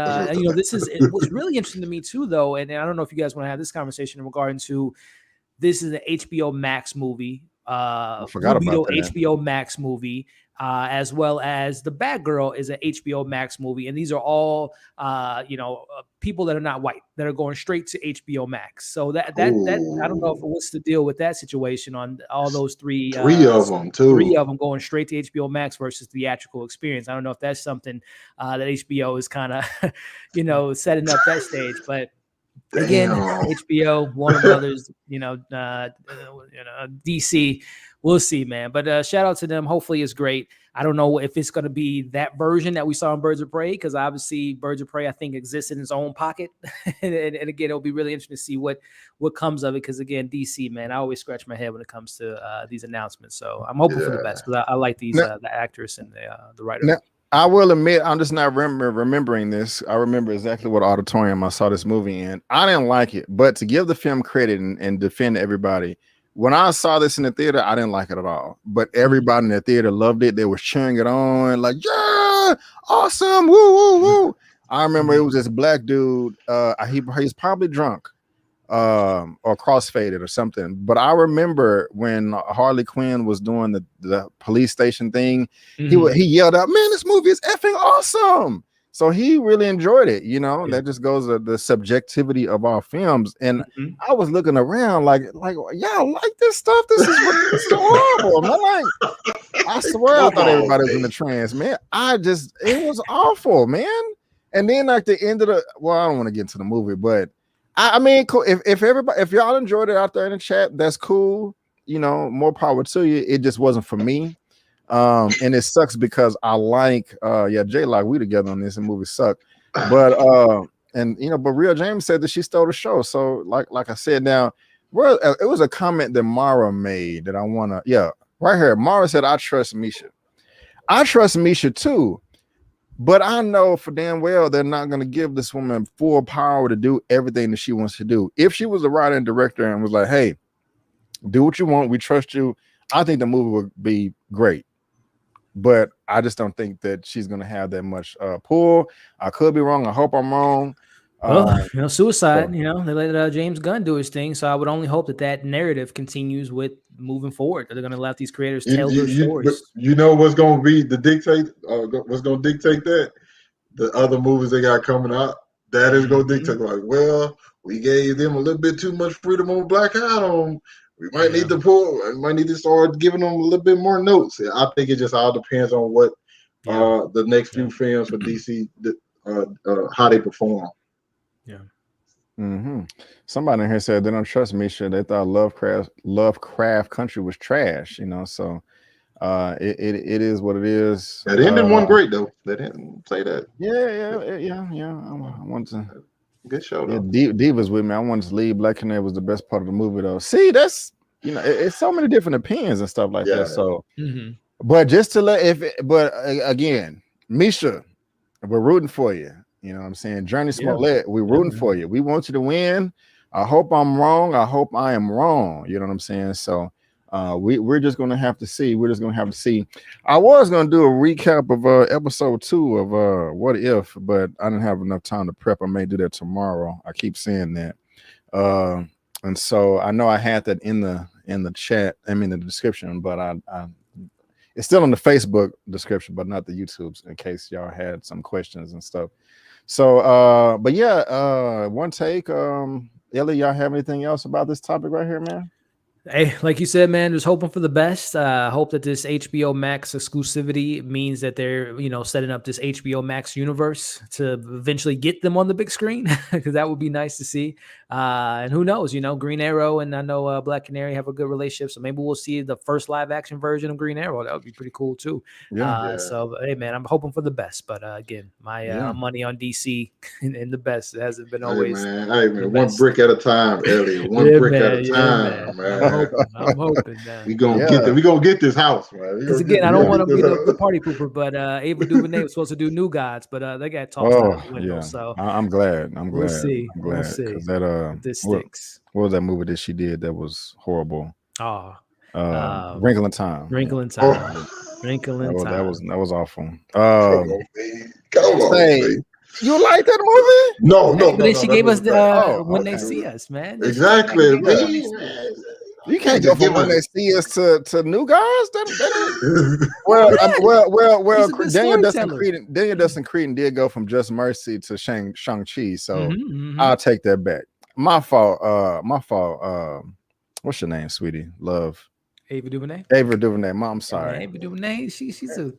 this is what's really interesting to me too, though. And I don't know if you guys want to have this conversation in regard to this is an HBO Max movie. I forgot about that. HBO Max movie. As well as The Batgirl is an HBO Max movie, and these are all people that are not white that are going straight to HBO Max. So that I don't know what's the deal with that situation on all those three of them going straight to HBO Max versus theatrical experience. I don't know if that's something that HBO is kind of setting up that stage, but. Again, HBO, Warner Brothers, DC, we'll see, man. But shout out to them. Hopefully it's great. I don't know if it's going to be that version that we saw in Birds of Prey, because obviously Birds of Prey, I think, exists in its own pocket. and again, it'll be really interesting to see what comes of it, because, again, DC, man, I always scratch my head when it comes to these announcements. So I'm hoping for the best, because I like these the actress and the writer. Now, I will admit, I'm just not remembering this. I remember exactly what auditorium I saw this movie in. I didn't like it, but to give the film credit and defend everybody, when I saw this in the theater, I didn't like it at all. But everybody in the theater loved it. They were cheering it on, like, yeah, awesome, woo, woo, woo. I remember it was this black dude. He's probably drunk. Or crossfaded or something. But I remember when Harley Quinn was doing the police station thing, he yelled out, "Man, this movie is effing awesome!" So he really enjoyed it. That just goes to the subjectivity of our films. And I was looking around like y'all like this stuff. This is horrible. Man, I swear I thought everybody was in the trance, man. It was awful, man. And then like the end of I don't want to get into the movie, but I mean, cool. If y'all enjoyed it out there in the chat, that's cool. More power to you. It just wasn't for me. And it sucks because I like J-Lock, we together on this, and movie suck. But but Real James said that she stole the show. So like I said, now it was a comment that Mara made that I wanna right here. Mara said, I trust Misha. I trust Misha too. But I know for damn well they're not going to give this woman full power to do everything that she wants to do. If she was a writer and director and was like, hey, do what you want, we trust you, I think the movie would be great. But I just don't think that she's going to have that much pull. I could be wrong. I hope I'm wrong. Well, Suicide, they let James Gunn do his thing. So I would only hope that narrative continues with moving forward. They're going to let these creators tell their stories. You know what's going to be the dictate? What's going to dictate that? The other movies they got coming out. That is going to dictate. Like, well, we gave them a little bit too much freedom on Black Adam. We might need to might need to start giving them a little bit more notes. I think it just all depends on what the next few films for DC, how they perform. Yeah. Somebody in here said they don't trust Misha. They thought Lovecraft Country was trash. So it is what it is. That ended one great though. They didn't say that. Yeah. I want to. Good show though. Divas with me. I wanted to leave. Black Canary was the best part of the movie though. See, that's it's so many different opinions and stuff like that. So, but just to again, Misha, we're rooting for you. You know what I'm saying? Journey Smollett, we're rooting for you. We want you to win. I hope I'm wrong. I hope I am wrong. You know what I'm saying? So we're just going to have to see. We're just going to have to see. I was going to do a recap of episode 2 of What If, but I didn't have enough time to prep. I may do that tomorrow. I keep saying that. And so I know I had that in the chat, I mean the description, but I it's still in the Facebook description, but not the YouTube's, in case y'all had some questions and stuff. So but yeah, one take. Ellie, y'all have anything else about this topic right here, man? Hey, like you said, man, just hoping for the best. Hope that this HBO Max exclusivity means that they're, setting up this HBO Max universe to eventually get them on the big screen, because that would be nice to see. And who knows, Green Arrow and I know Black Canary have a good relationship, so maybe we'll see the first live action version of Green Arrow. That would be pretty cool too. So hey, man, I'm hoping for the best, but again, my money on DC and the best hasn't been always. Hey man, one brick at a time, Elliot. One brick at a time, man. I'm hoping, man. We gonna get this house, man. Because again, I don't want to be the party pooper, but Ava DuVernay was supposed to do New Gods, but they got tossed out the window. So I'm glad. We'll see. I'm glad because that if this sticks. What was that movie that she did that was horrible? Wrinkle in Time. Wrinkle in Time. Wrinkle in Time. That was awful. Come on, you like that movie? No. But then she gave us the When They See Us, man. Exactly. You can't go from When They See Us to New Guys. Well. Daniel Dustin Creighton did go from Just Mercy to Shang-Chi, so I'll take that back. My fault. What's your name, sweetie? Love. Ava DuVernay. Mom, I'm sorry. Ava DuVernay. She's a.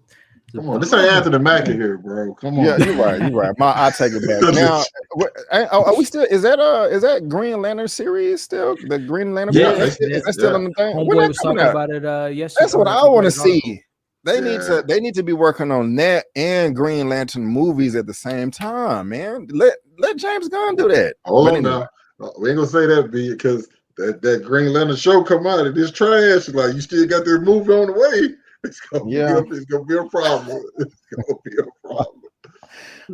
Come on, this ain't Anthony Mackie here, bro. Come on. Yeah, you're right. I'll take it back. Now, are we still? Is that Green Lantern series still? The Green Lantern? Yeah, is that still on the thing? Homeboy was talking about it yesterday. That's what I want to see. They need to be working on that and Green Lantern movies at the same time, man. Let James Gunn do that. Hold on now. We ain't gonna say that, because that Green Lantern show come out and it's trash. Like, you still got their movie on the way. It's gonna be a problem.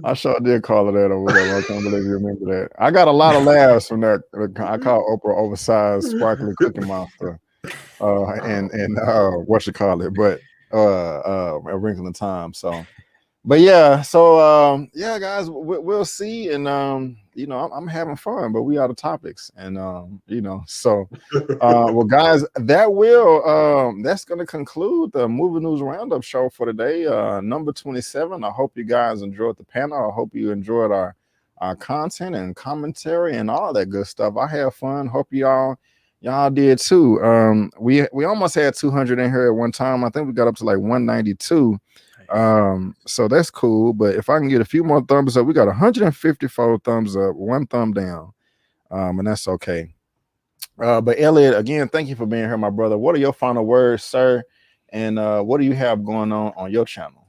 I sure did call it that or whatever. I can't believe you remember that. I got a lot of laughs from that. I call Oprah oversized sparkly cookie monster. And what you call it, but A Wrinkle in Time. So, but yeah, so guys, we'll see. And I'm having fun, but we out of topics, and so well, guys, that's gonna conclude the Movie News Roundup show for today, number 27. I hope you guys enjoyed the panel. I hope you enjoyed our content and commentary and all that good stuff. I had fun. Hope y'all did too. We almost had 200 in here at one time. I think we got up to like 192. So that's cool, but if I can get a few more thumbs up, we got 154 thumbs up, 1 thumb down, and that's okay. But Elliot, again, thank you for being here, my brother. What are your final words, sir? And what do you have going on your channel?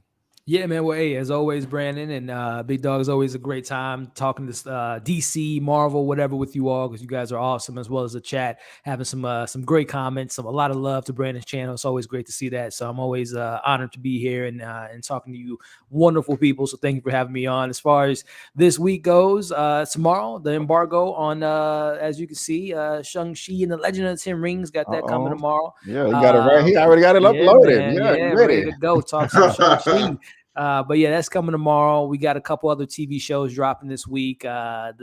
Yeah, man. Well, hey, as always, Brandon and Big Dog, is always a great time talking to DC, Marvel, whatever with you all, because you guys are awesome, as well as the chat, having some great comments, a lot of love to Brandon's channel. It's always great to see that. So I'm always honored to be here and talking to you wonderful people. So thank you for having me on. As far as this week goes, tomorrow, the embargo on, as you can see, Shang-Chi and the Legend of the Ten Rings, got that coming tomorrow. Yeah, he got it right. He already got it uploaded. Man, yeah, ready to go. Talk some Shang-Chi. But yeah, that's coming tomorrow. We got a couple other TV shows dropping this week. One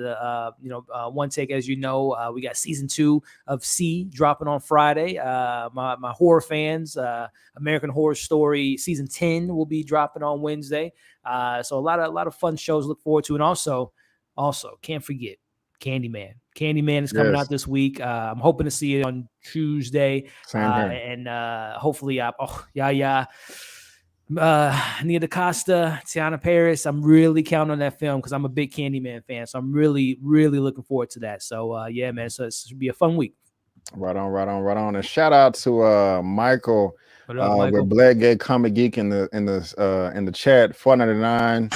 Take, as you know, we got season 2 of C dropping on Friday. My horror fans, American Horror Story season 10 will be dropping on Wednesday. So a lot of fun shows to look forward to, and also can't forget Candyman. Candyman is coming out this week. I'm hoping to see it on Tuesday, and hopefully, Nia DaCosta, Tiana Paris. I'm really counting on that film because I'm a big Candyman fan. So I'm really, really looking forward to that. So yeah, man. So it should be a fun week. Right on. And shout out to Michael, Michael? with Black Gay Comic Geek in the chat. $4.99.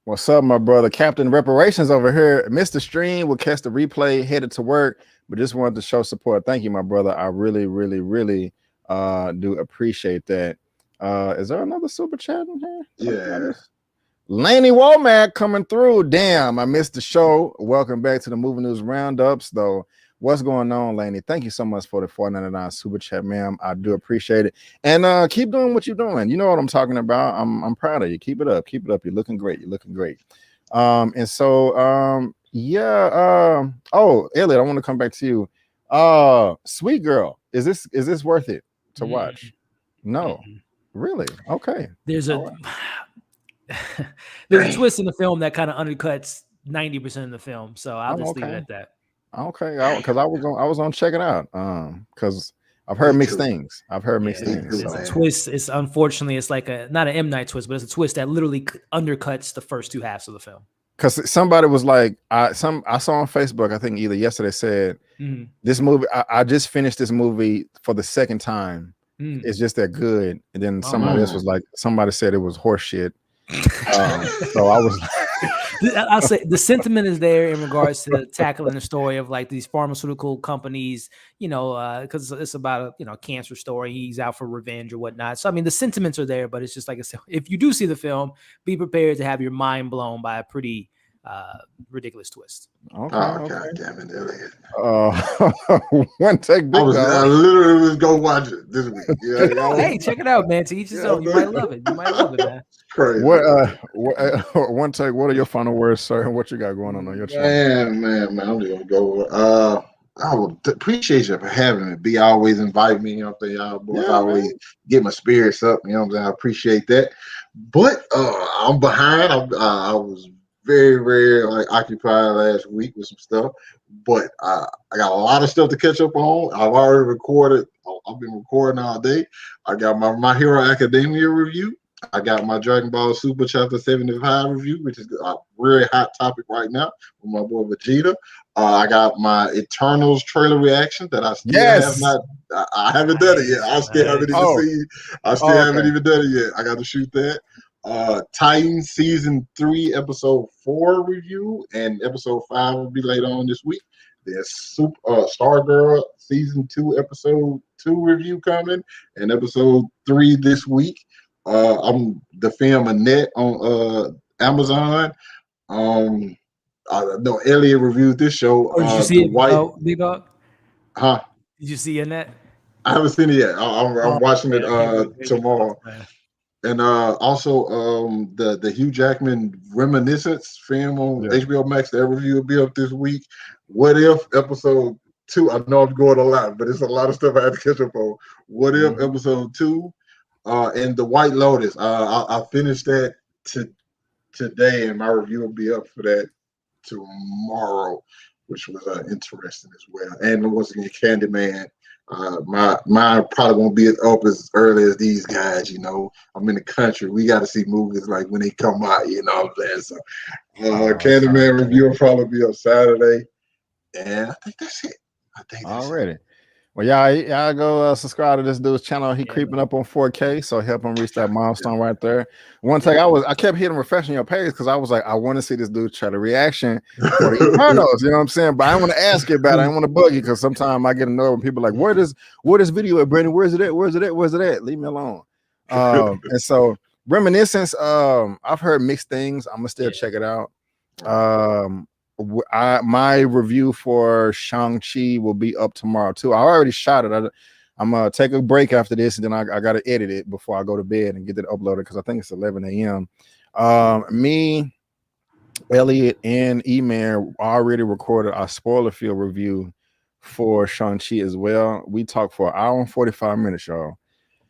What's up, my brother? Captain Reparations over here. Missed the stream. Will catch the replay. Headed to work, but just wanted to show support. Thank you, my brother. I really, really, really do appreciate that. Is there another super chat in here? Yeah. Laney Womack coming through. Damn, I missed the show. Welcome back to the Movie News Roundups, though. What's going on, Laney? Thank you so much for the $4.99 super chat, ma'am. I do appreciate it. And keep doing what you're doing. You know what I'm talking about. I'm proud of you. Keep it up. You're looking great. And so oh, Elliot, I want to come back to you. Sweet Girl, is this worth it to watch? No. Really? Okay. There's a Right. there's a twist in the film that kind of undercuts 90% of the film, so I'll just leave it okay. at that. Okay, because I was gonna check it out. Because I've heard Me mixed too. things. I've heard mixed Me things. too, It's So. a man. twist. It's unfortunately, it's like not an M Night twist, but it's a twist that literally undercuts the first two halves of the film. Because somebody was like, I saw on Facebook, I think either yesterday said this movie. I just finished this movie for the second time. It's just that good. And then somebody else was like, somebody said it was horse shit. So I was. I'll say the sentiment is there in regards to tackling the story of like these pharmaceutical companies, you know, because it's about a cancer story. He's out for revenge or whatnot. So I mean, the sentiments are there, but it's just like I said, if you do see the film, be prepared to have your mind blown by a pretty ridiculous twist. Okay. Oh, God damn it, Elliot. One take big dog. I literally was go watch it this week. Yeah, Hey, check it out, man. To each his own. You might love it. You might love it, man. Crazy. One take. What are your final words, sir? And what you got going on your channel? Man, I'm just gonna go. I would appreciate you for having me. Be always invite me. You know what I'm saying? Y'all boys always get my spirits up. You know what I'm saying? I appreciate that. But I'm behind. I was very like occupied last week with some stuff, but I got a lot of stuff to catch up on. I've already recorded. I've been recording all day. I got my Hero Academia review. I got my Dragon Ball Super Chapter 75 review, which is a really hot topic right now with my boy Vegeta. I got my Eternals trailer reaction that I still have not. I haven't done it yet. I still haven't even seen. I still haven't even done it yet. I got to shoot that. Titan season 3 episode 4 review, and episode 5 will be later on this week. There's Stargirl season 2 episode 2 review coming, and episode 3 this week. I'm the film Annette on Amazon. I know Elliot reviewed this show. Oh, did you see it, Big Dog? Huh? Did you see Annette? I haven't seen it yet. I'm watching it tomorrow. And also the Hugh Jackman Reminiscence film on HBO Max. That review will be up this week. What If episode 2? I know I'm going a lot, but it's a lot of stuff I have to catch up on. What If episode 2? And The White Lotus. I finished that today, and my review will be up for that tomorrow, which was interesting as well. And once again, Candyman. Mine probably won't be up as early as these guys. You know, I'm in the country. We got to see movies like when they come out. You know what I'm saying? So, Candyman review will probably be up Saturday, and I think that's it. Already. Well, y'all go subscribe to this dude's channel. He creeping up on 4K, so help him reach that milestone right there. One thing I kept hitting refreshing your page because I was like, I want to see this dude try the reaction for the Eternals. You know what I'm saying? But I want to ask you about it. I don't want to bug you because sometimes I get annoyed when people are like, where this video at, Brandon? Where's it at? Where's it at? Leave me alone. And so Reminiscence, I've heard mixed things. I'm gonna still check it out. My review for Shang-Chi will be up tomorrow too. I already shot it. I'm gonna take a break after this, and then I gotta edit it before I go to bed and get it uploaded because I think it's 11 a.m. Me, Elliot, and Eman already recorded our spoiler field review for Shang-Chi as well. We talked for an hour and 45 minutes, y'all.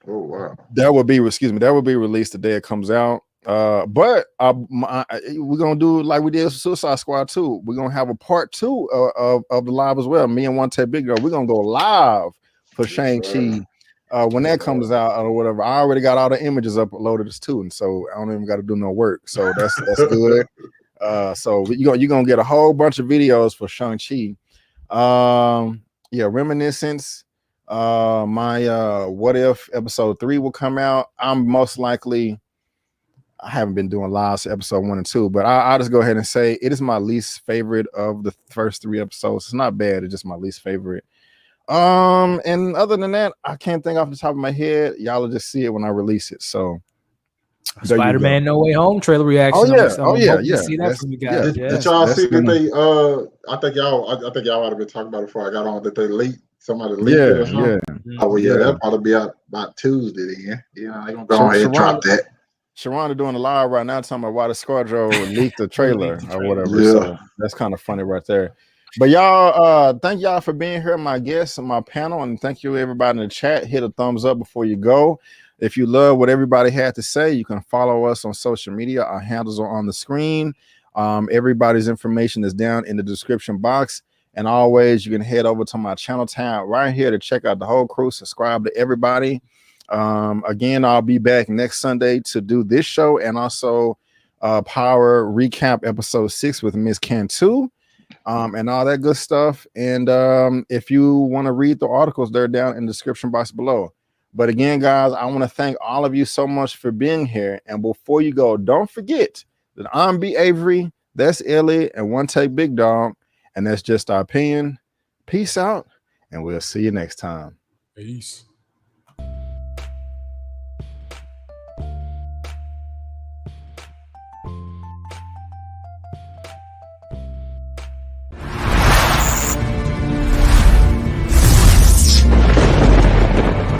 Oh wow! That will be released the day it comes out. But we're gonna do like we did Suicide Squad 2. We're gonna have a part 2 of the live as well. Me and OneTakeBigDog, we're gonna go live for Shang-Chi when that comes out or whatever. I already got all the images uploaded too, and so I don't even got to do no work. So that's good. So you're gonna get a whole bunch of videos for Shang-Chi. Reminiscence. My What If episode 3 will come out. I'm most likely. I haven't been doing live episode 1 and 2, but I'll just go ahead and say it is my least favorite of the first 3 episodes. It's not bad. It's just my least favorite. And other than that, I can't think off the top of my head. Y'all will just see it when I release it. So Spider-Man No Way Home trailer reaction. Oh yeah. See that from you guys. Did y'all see that they? I think y'all might have been talking about it before I got on that they leaked. Somebody leaked it or something. Oh well, that'll probably be out about Tuesday. Then they're gonna go ahead and drop that. Sharronda doing a live right now talking about why the ScarJo leaked the trailer Leaked the or trailer. whatever. Yeah. So that's kind of funny right there. But y'all, thank y'all for being here, my guests and my panel, and thank you everybody in the chat. Hit a thumbs up before you go. If you love what everybody had to say, you can follow us on social media. Our handles are on the screen. Everybody's information is down in the description box. And always, you can head over to my channel tab right here to check out the whole crew. Subscribe to everybody. Again, I'll be back next Sunday to do this show and also Power Recap episode 6 with Miss Cantu. And all that good stuff. And if you want to read the articles, they're down in the description box below. But again, guys, I want to thank all of you so much for being here. And before you go, don't forget that I'm B. Avery, that's Elliot, and OneTakeBigDog, and that's just our opinion. Peace out, and we'll see you next time. Peace.